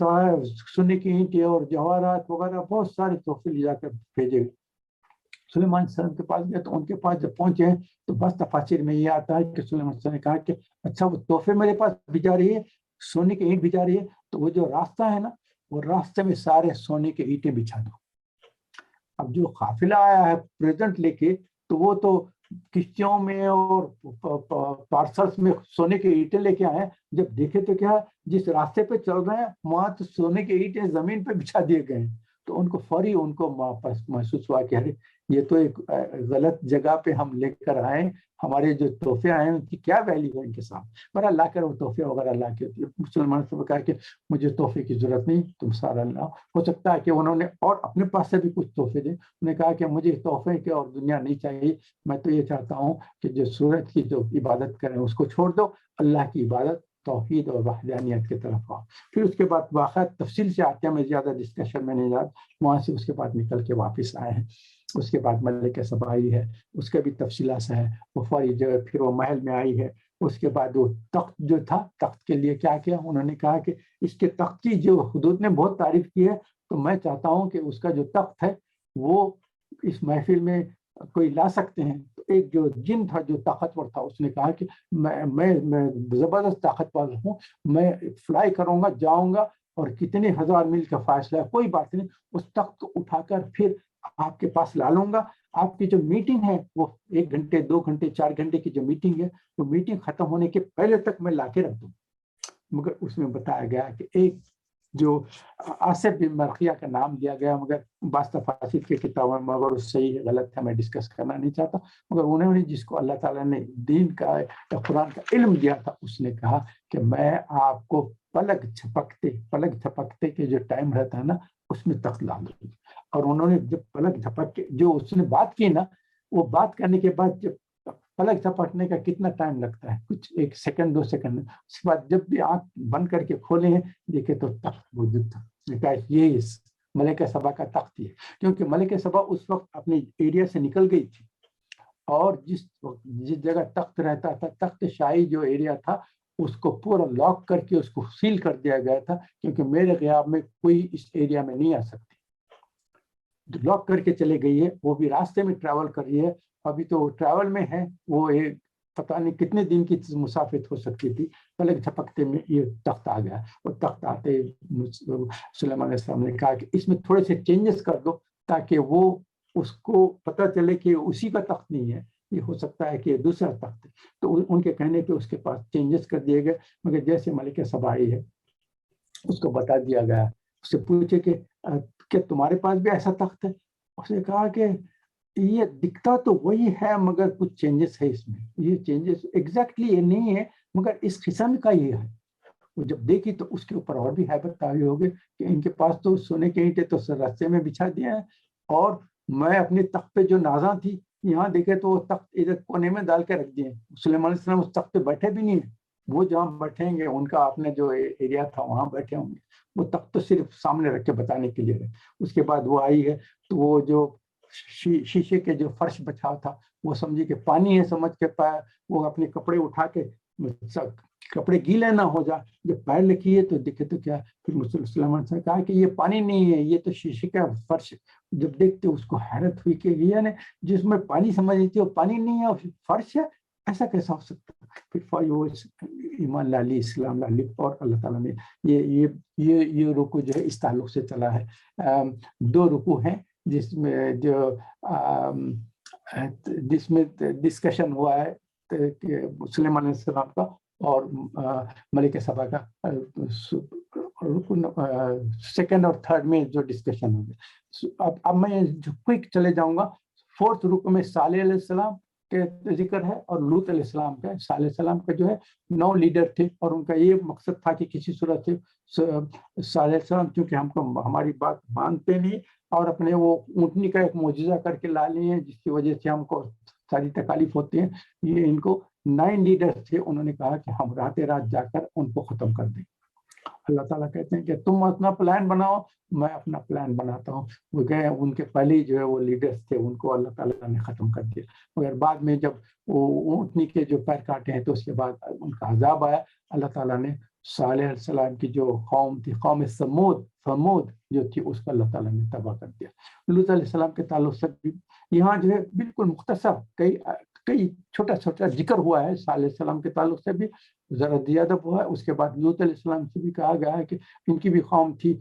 سونے کی اینٹیں اور جواہرات وغیرہ بہت سارے تحفے لے جا کر بھیجے. سلیمان صاحب کے پاس گئے تو ان کے پاس جب پہنچے ہیں تو بس تفاسیر میں یہ آتا ہے کہ سلیمان صاحب نے کہا کہ اچھا وہ تحفے میرے پاس بھیجا رہی ہے، سونے کی اینٹ بھیجا رہی ہے، تو وہ جو راستہ ہے نا، وہ راستے میں سارے سونے کے اینٹیں بچھا دو. اب جو قافلہ آیا ہے پریزنٹ لے کے، تو وہ تو کشتیوں میں اور پارسلس میں سونے کے اینٹیں لے کے آئے. جب دیکھے تو کیا جس راستے پہ چل رہے ہیں وہاں تو سونے کے اینٹیں زمین پہ بچھا دیے گئے ہیں. تو ان کو فوری ان کو محسوس ہوا کہ ارے یہ تو ایک غلط جگہ پہ ہم لے کر آئے، ہمارے جو تحفے آئے ہیں ان کی کیا ویلیو ہے ان کے ساتھ. پر اللہ کر وہ تحفے وغیرہ لا کے مسلمان سے کہا کہ مجھے تحفے کی ضرورت نہیں، تم سارا لاؤ. ہو سکتا ہے کہ انہوں نے اور اپنے پاس سے بھی کچھ تحفے دے. انہوں نے کہا کہ مجھے تحفے کی اور دنیا نہیں چاہیے، میں تو یہ چاہتا ہوں کہ جو سورج کی جو عبادت کریں اس کو چھوڑ دو، اللہ کی عبادت، توحید اور وحدانیت کی طرف آؤ. پھر اس کے بعد واقعہ تفصیل سے آتے ہیں، میں زیادہ ڈسکشن میں نہیں جاتا. وہاں سے اس کے بعد نکل کے واپس آئے ہیں. اس کے بعد ملکہ سبا آئی ہے، اس کے بھی تفصیلات سے ہے. وہ فوری جو ہے پھر وہ محل میں آئی ہے. اس کے بعد وہ تخت جو تھا، تخت کے لیے کیا کیا انہوں نے کہا کہ اس کے تخت کی جو حدود نے بہت تعریف کی ہے، تو میں چاہتا ہوں کہ اس کا جو تخت ہے وہ اس محفل میں کوئی لا سکتے ہیں. تو ایک جو جن تھا جو طاقتور تھا، اس نے کہا کہ میں زبردست طاقتور ہوں، میں فلائی کروں گا، جاؤں گا، اور کتنے ہزار میل کا فاصلہ ہے کوئی بات نہیں، اس تخت کو اٹھا کر پھر آپ کے پاس لا لوں گا. آپ کی جو میٹنگ ہے وہ 1 گھنٹے 2 گھنٹے 4 گھنٹے کی جو میٹنگ ہے، وہ میٹنگ ختم ہونے کے پہلے تک میں لا کے رکھ دوں. مگر اس میں بتایا گیا کہ ایک جو آصف بن مرخیہ کا نام دیا گیا، مگر بعض تفاسیر کی کتابوں میں مگر اس صحیح غلط ہے، میں ڈسکس کرنا نہیں چاہتا. مگر انہوں نے جس کو اللہ تعالیٰ نے دین کا قرآن کا علم دیا تھا، اس نے کہا کہ میں آپ کو پلک جھپکتے کے جو ٹائم رہتا ہے نا، اس میں تخت لا دوں. اور انہوں نے جب پلک جھپک کے جو اس نے بات کی نا، وہ بات کرنے کے بعد جب پلک جھپکنے کا کتنا ٹائم لگتا ہے، کچھ 1 سیکنڈ 2 سیکنڈ. اس کے بعد جب بھی آنکھ بند کر کے کھولے ہیں، دیکھے تو تخت موجود تھا. کہا یہ ملکہ سبا کا تخت یہ، کیونکہ ملکہ سبا اس وقت اپنے ایریا سے نکل گئی تھی، اور جس جگہ تخت رہتا تھا، تخت شاہی جو ایریا تھا، اس کو پورا لاک کر کے اس کو سیل کر دیا گیا تھا، کیونکہ میرے غیاب میں کوئی اس ایریا میں نہیں آ سکتی، لاک کر کے چلے گئی ہے، وہ بھی راستے میں ٹریول کر رہی ہے، ابھی تو ٹریول میں ہے، وہ ایک پتہ نہیں کتنے دن کی مسافت ہو سکتی تھی، پلک جھپکتے میں یہ تخت آ گیا، اور تخت آتے سلیمان علیہ السلام نے کہا کہ اس میں تھوڑے سے چینجز کر دو تاکہ وہ اس کو پتہ چلے کہ اسی کا تخت نہیں ہے، یہ ہو سکتا ہے کہ دوسرا تخت ہے، تو ان کے کہنے پہ اس کے پاس چینجز کر دیے گئے، مگر جیسے ملکہ سبا آئی ہے اس کو بتا دیا گیا، اس سے پوچھے کہ تمہارے پاس بھی ایسا تخت ہے؟ اس نے کہا کہ یہ دکھتا تو وہی ہے مگر کچھ چینجز ہے اس میں، یہ چینجز ایگزیکٹلی یہ نہیں ہے مگر اس قسم کا یہ ہے۔ وہ جب دیکھی تو اس کے اوپر اور بھی ہیبت طاغی ہو گئی کہ ان کے پاس تو سونے کے اینٹیں تو رستے میں بچھا دیا ہے، اور میں اپنے تخت پہ جو نازاں تھی یہاں دیکھے تو وہ تخت ادھر کونے میں ڈال کے رکھ دیے، سلیمان علیہ السلام اس تخت پہ بیٹھے بھی نہیں ہیں، وہ جہاں بیٹھیں گے ان کا آپ نے جو ایریا تھا وہاں بیٹھے ہوں گے، وہ تخت تو صرف سامنے رکھ کے بتانے کے لیے ہے۔ اس کے بعد وہ آئی ہے تو وہ جو شیشے کے جو فرش بچھا تھا وہ سمجھی کہ پانی ہے، سمجھ کے پایا، وہ اپنے کپڑے اٹھا کے کپڑے گیلے نہ ہو جائے، جب پیر لکھی ہے تو دیکھے تو کیا، پھر مسلمان نے کہا کہ یہ پانی نہیں ہے، یہ تو شیشے کا فرش، جب دیکھتے اس کو حیرت ہوئی کہ یہ نے جس میں پانی سمجھ رہی تھی وہ پانی نہیں ہے اور فرش ہے، ایسا کیسا ہو سکتا ہے؟ پھر وہ ایمان لالی، اسلام لالی، اور اللہ تعالیٰ نے یہ رکو جو ہے اس تعلق سے چلا ہے۔ دو رکو ہیں جس میں ڈسکشن ہوا ہے کہ سلیمان علیہ السلام کا اور ملکہ سبا کا، سیکنڈ اور تھرڈ میں جو ڈسکشن ہوگا۔ اب میں کوئک چلے جاؤں گا۔ فورتھ رکو میں صالح علیہ السلام کے ذکر ہے اور لوط علیہ السلام کا۔ صالح علیہ السلام کا جو ہے 9 لیڈر تھے اور ان کا یہ مقصد تھا کہ کسی صورت سے صالح علیہ السلام چونکہ ہماری بات مانتے نہیں اور اپنے وہ اونٹنی کا ایک معجزہ کر کے لا لیے ہیں جس کی وجہ سے ہم کو ساری تکالیف ہوتی ہیں، یہ ان کو 9 لیڈر تھے، انہوں نے کہا کہ ہم رات جا کر ان کو ختم کر دیں۔ اللہ تعالیٰ کہتے ہیں کہ تم اپنا پلان بناؤ، میں اپنا پلان بناتا ہوں۔ وہ گئے، ان کے پہلے جو ہے وہ لیڈرز تھے ان کو اللہ تعالیٰ نے ختم کر دیا، مگر بعد میں جب وہ اونٹنی کے جو پیر کاٹے ہیں تو اس کے بعد ان کا عذاب آیا، اللہ تعالیٰ نے صالح علیہ السلام کی جو قوم تھی، قوم سمود جو تھی، اس کو اللہ تعالیٰ نے تباہ کر دیا۔ لوط علیہ السلام کے تعلق سے بھی یہاں جو ہے بالکل مختصر کئی چھوٹا چھوٹا ذکر ہوا ہے، صالح علیہ السلام کے تعلق سے بھی ذرا زیادہ ہوا ہے، اس کے بعد لوط علیہ السلام سے بھی کہا گیا ہے کہ ان کی بھی قوم تھی،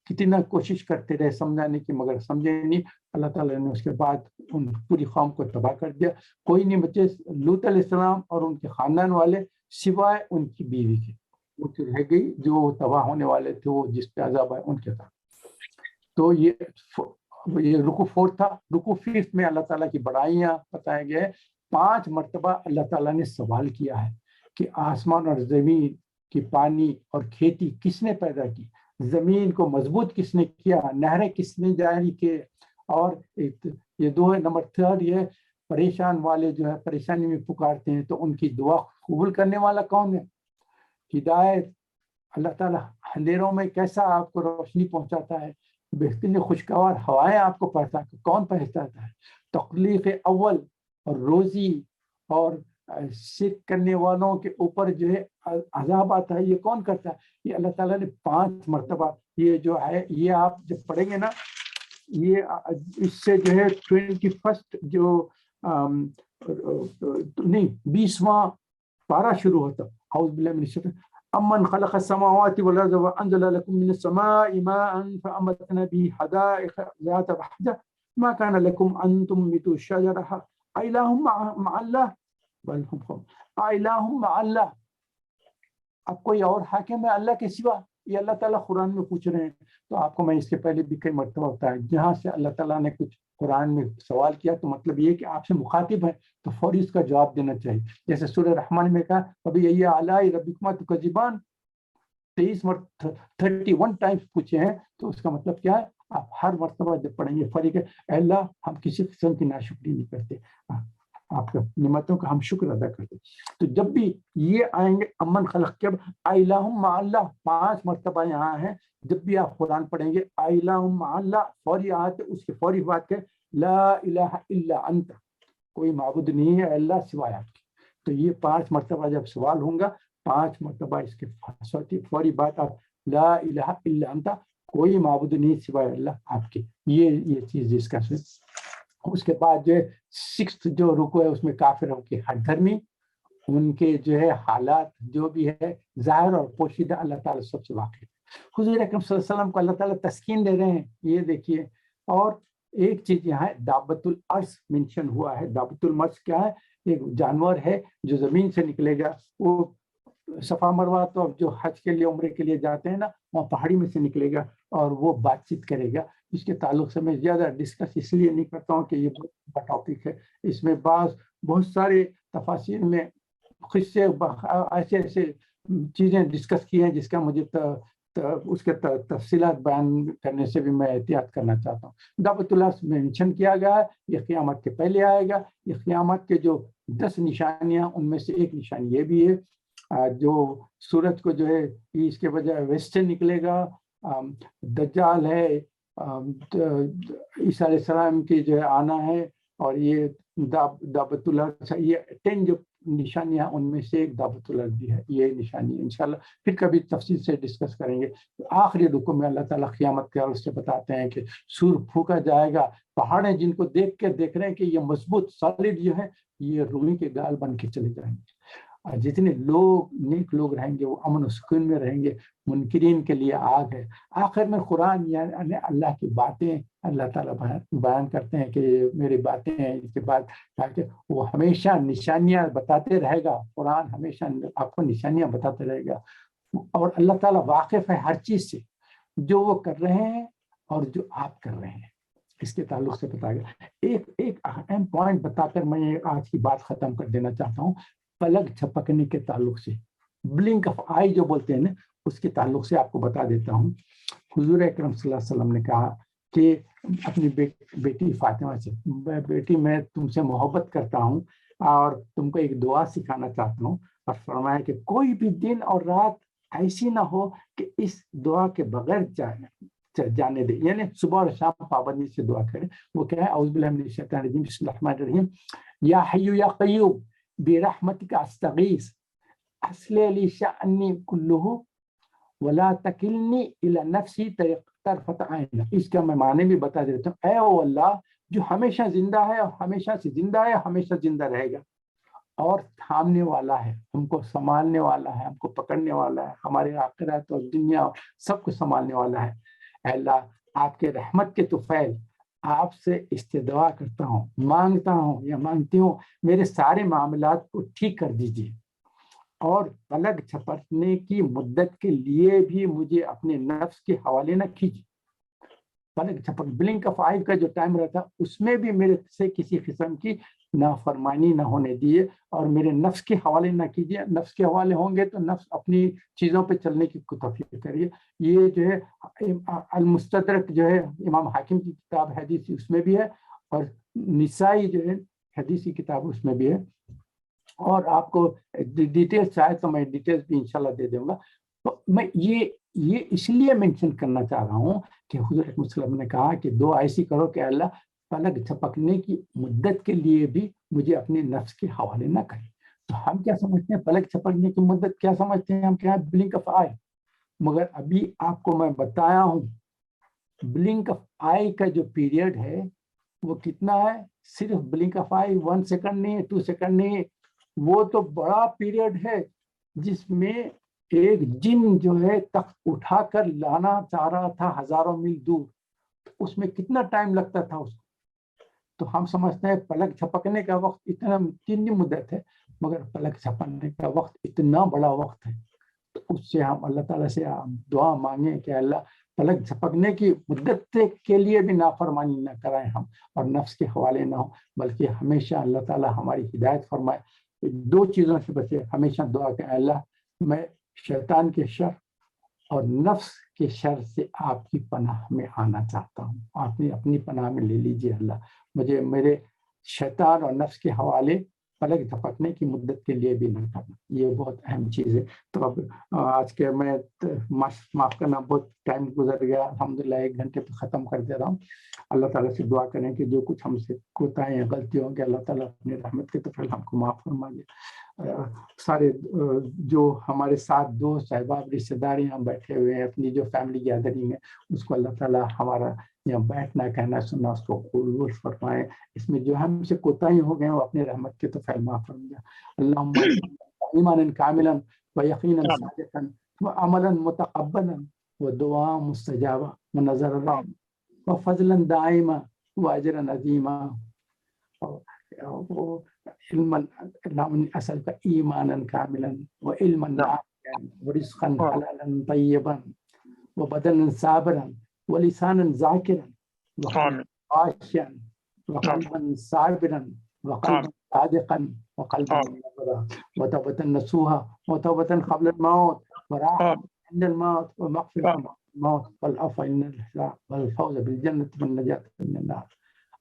کتنا کوشش کرتے رہے سمجھانے کی مگر سمجھے نہیں، اللہ تعالیٰ نے اس کے بعد ان پوری قوم کو تباہ کر دیا، کوئی نہیں بچے لوط علیہ السلام اور ان کے خاندان والے سوائے ان کی بیوی کے، وہ رہ گئی، جو تباہ ہونے والے تھے وہ جس پہ عذاب آئے ان کے ساتھ۔ تو یہ رکو 4 تھا۔ رکو 5 میں اللہ تعالیٰ کی بڑائیاں بتائے گئے، 5 مرتبہ اللہ تعالیٰ نے سوال کیا ہے کہ آسمان اور زمین کی پانی اور کھیتی کس نے پیدا کی، زمین کو مضبوط کس نے کیا، نہریں کس نے جاری کیے، اور یہ 2 ہے۔ نمبر 3 یہ پریشان والے جو ہے پریشانی میں پکارتے ہیں تو ان کی دعا قبول کرنے والا کون ہے، ہدایت، اللہ تعالیٰ اندھیروں میں کیسا آپ کو روشنی پہنچاتا ہے، بہترین خوشگوار ہوائیں آپ کو کون پہنچاتا ہے، تخلیق اول اور روزی اور شرک کرنے والوں کے اوپر جو ہے عذاب آتا ہے، یہ کون کرتا ہے، یہ اللہ تعالیٰ نے 5 مرتبہ یہ جو ہے، یہ آپ جب پڑھیں گے نا، یہ اس سے جو ہے 21 جو نہیں 20واں پارہ شروع ہوتا، اعوذ باللہ من الشیطان امن خلق السماوات والارض وانزل لكم من السماء ماء فانبتنا به حدائق ذات بهجة ما كان لكم ان تنبتوا شجرها أإله مع الله بل هم قوم أإله مع الله، اب کوئی اور حاکم ہے اللہ کے سوا، یہ اللہ تعالیٰ قرآن میں پوچھ رہے ہیں۔ تو آپ کو میں اس کے پہلے بھی کئی مرتبہ بتایا، جہاں سے اللہ تعالیٰ نے کچھ قرآن میں سوال کیا تو مطلب یہ کہ آپ سے مخاطب ہے تو فوری اس کا جواب دینا چاہیے، جیسے سورہ رحمان میں کہا ابھی یہ اعلیٰ ربکما تکذبان 31 ٹائمز پوچھے ہیں، تو اس کا مطلب کیا ہے، آپ ہر مرتبہ جب پڑھیں گے فریق ہے اے اللہ ہم کسی قسم کی ناشکری نہیں کرتے، آپ کا نعمتوں کا ہم شکر ادا کرتے۔ تو جب بھی یہ آئیں گے امن خلق کے الہ مع اللہ 5 مرتبہ یہاں ہے، جب بھی آپ قرآن پڑھیں گے الہم اللہ فوری آیت اس کی فوری بات کہ لا الہ الا انت، کوئی معبود نہیں ہے اللہ سوائے آپ کے. تو یہ 5 مرتبہ جب سوال ہوں گا 5 مرتبہ اس کے فوری بات آپ لا الہ الا انت، کوئی معبود نہیں سوائے اللہ آپ کے، یہ چیز ڈسکس ہے. اس کے بعد جو ہے 6 جو رکو ہے اس میں کافروں کی ہر دھرمی، ان کے جو ہے حالات جو بھی ہے ظاہر اور پوشیدہ اللہ تعالیٰ سب سے واقف. حضور اکرم صلی اللہ علیہ وسلم کو اللہ تعالیٰ تسکین دے رہے ہیں، یہ دیکھیے. اور ایک چیز یہاں ہے دابت الارض مینشن ہوا ہے. دابت الارض کیا ہے؟ ایک جانور ہے جو زمین سے نکلے گا. وہ صفا مروہ تو جو حج کے لیے عمرے کے لیے جاتے ہیں نا، وہاں پہاڑی میں سے نکلے گا اور وہ بات چیت کرے گا. اس کے تعلق سے میں زیادہ ڈسکس اس لیے نہیں کرتا ہوں کہ یہ بہت بڑا ٹاپک ہے. اس میں بہت سارے تفاصیر میں قصے ایسے ایسے چیزیں ڈسکس کی ہیں جس کا مجھے اس کے تفصیلات بیان کرنے سے بھی میں احتیاط کرنا چاہتا ہوں. دعوت اللہ میں مینشن کیا گیا ہے یہ قیامت کے پہلے آئے گا. یہ قیامت کے جو 10 نشانیاں ان میں سے ایک نشانی یہ بھی ہے جو سورج کو جو ہے اس کے بجائے ویسٹ سے نکلے گا. دجال ہے، عیسیٰ علیہ السلام کی جو ہے آنا ہے، اور یہ دعوت اللہ، یہ 10 جو نشانیاں ان میں سے ایک دعوت اللہ بھی ہے. یہ نشانی ہے انشاءاللہ پھر کبھی تفصیل سے ڈسکس کریں گے. آخری رکوع میں اللہ تعالیٰ قیامت کے حوالے سے بتاتے ہیں کہ سور پھونکا جائے گا، پہاڑیں جن کو دیکھ رہے ہیں کہ یہ مضبوط سالڈ جو ہے یہ روئی کے گال بن کے چلے جائیں گے. جتنے لوگ نیک لوگ رہیں گے وہ امن و سکون میں رہیں گے. منکرین کے لیے آگ ہے. آخر میں قرآن یعنی اللہ کی باتیں اللہ تعالیٰ بیان کرتے ہیں کہ میری باتیں ہیں. اس کے بعد کہ وہ ہمیشہ نشانیاں بتاتے رہے گا. قرآن ہمیشہ آپ کو نشانیاں بتاتے رہے گا. اور اللہ تعالیٰ واقف ہے ہر چیز سے، جو وہ کر رہے ہیں اور جو آپ کر رہے ہیں اس کے تعلق سے بتایا گیا. ایک اہم پوائنٹ بتا کر میں آج کی بات ختم کر دینا چاہتا ہوں. پلک جھپکنے کے تعلق سے، بلنک آف آئی جو بولتے ہیں نا، اس کے تعلق سے آپ کو بتا دیتا ہوں. حضور اکرم صلی اللہ علیہ وسلم نے کہا کہ اپنی بیٹی فاطمہ سے، بیٹی میں تم سے محبت کرتا ہوں اور تم کو ایک دعا سکھانا چاہتا ہوں. اور فرمایا کہ کوئی بھی دن اور رات ایسی نہ ہو کہ اس دعا کے بغیر جانے دے، یعنی صبح اور شام پابندی سے دعا کرے. وہ کیا ہے؟ اعوذ باللہ من الشیطان الرجیم، بسم اللہ الرحمن الرحیم. یا حی یا قیوم برحمتک استغیث اصلح لی شأنی کلہ ولا تکلنی الی نفسی طرفۃ عین. اس کا میں معنی بھی بتا دیتا ہوں. اے وہ اللہ جو ہمیشہ زندہ ہے اور ہمیشہ سے زندہ ہے، ہمیشہ زندہ رہے گا اور تھامنے والا ہے، ہم کو سنبھالنے والا ہے، ہم کو پکڑنے والا ہے، ہمارے آخرت اور دنیا سب کو سنبھالنے والا ہے. اے اللہ آپ کے رحمت کے طفیل آپ سے استدعا کرتا ہوں، مانگتا ہوں یا مانگتی ہوں، میرے سارے معاملات کو ٹھیک کر دیجیے. اور پلک جھپکنے کی مدت کے لیے بھی مجھے اپنے نفس کے حوالے نہ کیجیے. پلک جھپک بلنک آف آئی کا جو ٹائم رہتا اس میں بھی میرے سے کسی قسم کی نافرمانی نہ ہونے دیے اور میرے نفس کے حوالے نہ کیجیے. نفس کے حوالے ہوں گے تو نفس اپنی چیزوں پہ چلنے کی توفیق کریے. یہ جو ہے المستدرک جو ہے امام حاکم کی کتاب حدیث اس میں بھی ہے، اور نسائی جو ہے حدیثی کتاب اس میں بھی ہے. اور آپ کو ڈیٹیلز چاہے تو میں ڈیٹیلز بھی انشاءاللہ دے دوں گا. تو میں یہ اس لیے مینشن کرنا چاہ رہا ہوں کہ حضور صلی اللہ علیہ وسلم نے کہا کہ دعا ایسی کرو کہ اللہ پلک جھپکنے کی مدت کے لیے بھی مجھے اپنے نفس کے حوالے نہ کرے. تو ہم کیا سمجھتے ہیں پلک جھپکنے کی مدت کیا سمجھتے ہیں؟ ہم کیا بلنک آف آئی. مگر ابھی آپ کو میں بتایا ہوں بلنک آف آئی کا جو پیریڈ ہے وہ کتنا ہے؟ صرف بلنک آف آئی 1 سیکنڈ نہیں ہے، 2 سیکنڈ نہیں ہے، وہ تو بڑا پیریڈ ہے جس میں ایک جن جو ہے تخت اٹھا کر لانا چاہ رہا تھا ہزاروں میل دور. اس میں کتنا ٹائم لگتا تھا اس کو. تو ہم سمجھتے ہیں پلک جھپکنے کا وقت اتنا تین مدت ہے، مگر پلک جھپکنے کا وقت اتنا بڑا وقت ہے. تو اس سے ہم اللہ تعالیٰ سے دعا مانگیں کہ اللہ پلک جھپکنے کی مدت کے لیے بھی نافرمانی نہ کرائیں ہم، اور نفس کے حوالے نہ ہوں، بلکہ ہمیشہ اللہ تعالیٰ ہماری ہدایت فرمائے. 2 چیزوں سے بچے. ہمیشہ دعا کہ اللہ میں شیطان کے شر اور نفس کے شر سے آپ کی پناہ میں آنا چاہتا ہوں. آپ نے اپنی پناہ میں لے لیجئے اللہ. مجھے میرے شیطان اور نفس کے حوالے پلک جھپکنے کی مدت کے لیے بھی نہ کرنا، یہ بہت اہم چیز ہے۔ تو اب آج کے میں معاف کرنا، بہت ٹائم گزر گیا، الحمدللہ 1 گھنٹے پہ ختم کر دے رہا ہوں۔ اللہ تعالیٰ سے دعا کریں کہ جو کچھ ہم سے کوتاہیاں غلطی ہوں گے اللہ تعالیٰ اپنی رحمت کے طرف ہم کو معاف فرما دے۔ سارے جو ہمارے ساتھ دوست احباب رشتے دار یہاں بیٹھے ہوئے ہیں، اپنی جو فیملی گیدرنگ ہے اس کو اللہ تعالیٰ ہمارا یہاں بیٹھنا کہنا سننا اس کو قبول فرمائے۔ اس میں جو ہم سے کوتاہی ہو گئے وہ اپنے رحمت کے تو معاف فرمائے۔ اللہم ایمانا کاملا و یقینا صادقا و عملا متقبلا و دعا مستجابا و نظر و فضلا دائما و اجرا عظیما علما، اللهم اسالك ایمانا کاملا و علما نافعا و رزقا حلالا طیبا و بدنا صابرا ولسانا ذاکرا وقلبا خاشعا وقلبا صابرا وقلبا صادقا وقلبا منورا وتوبة نصوحا وتوبة قبل الموت وراحة عند الموت ومغفرة بعد الموت والعفو عند الحساب والفوز بالجنة والنجاة من النار.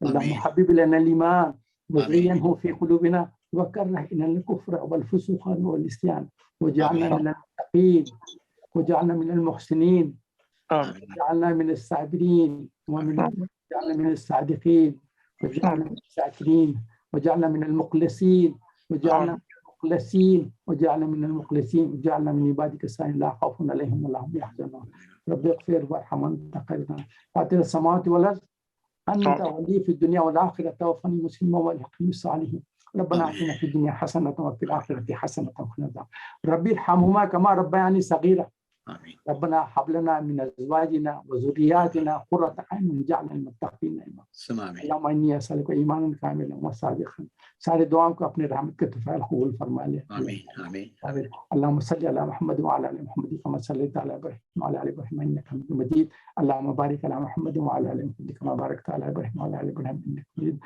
اللهم حبب لنا الإيمان وزينه في قلوبنا وكره إلينا الكفر والفسوق والعصيان واجعلنا من المتقين واجعلنا من المحسنين واجعلنا من الصابرين واجعلنا من الصادقين واجعلنا من الشاكرين واجعلنا من المخلصين واجعلنا من المخلصين واجعلنا من عبادك الصالحين لا خوف عليهم ولا هم يحزنون. رب اغفر وارحم وانت خير فاطر السماوات والارض انت ولي في الدنيا والاخره توفني مسلما والحقني بالصالحين. ربنا آتنا في الدنيا حسنة وفي الآخرة حسنة وقنا عذاب ربي ارحمهما كما ربياني صغيرا. ربنا هب لنا من ازواجنا وذرياتنا قرة اعين واجعلنا للمتقين اماما. اللهم اني اسالك ایمانا کاملا وصادقا. سارے دعاؤں کو اپنے رحمت کے طفیل قبول فرما لے. آمین آمین. اللهم صل على محمد وعلى ال محمد كما صليت على ابراهيم وعلى ال ابراهيم انك حميد مجيد. اللهم بارك على محمد وعلى ال محمد كما باركت على ابراهيم وعلى ال ابراهيم انك حميد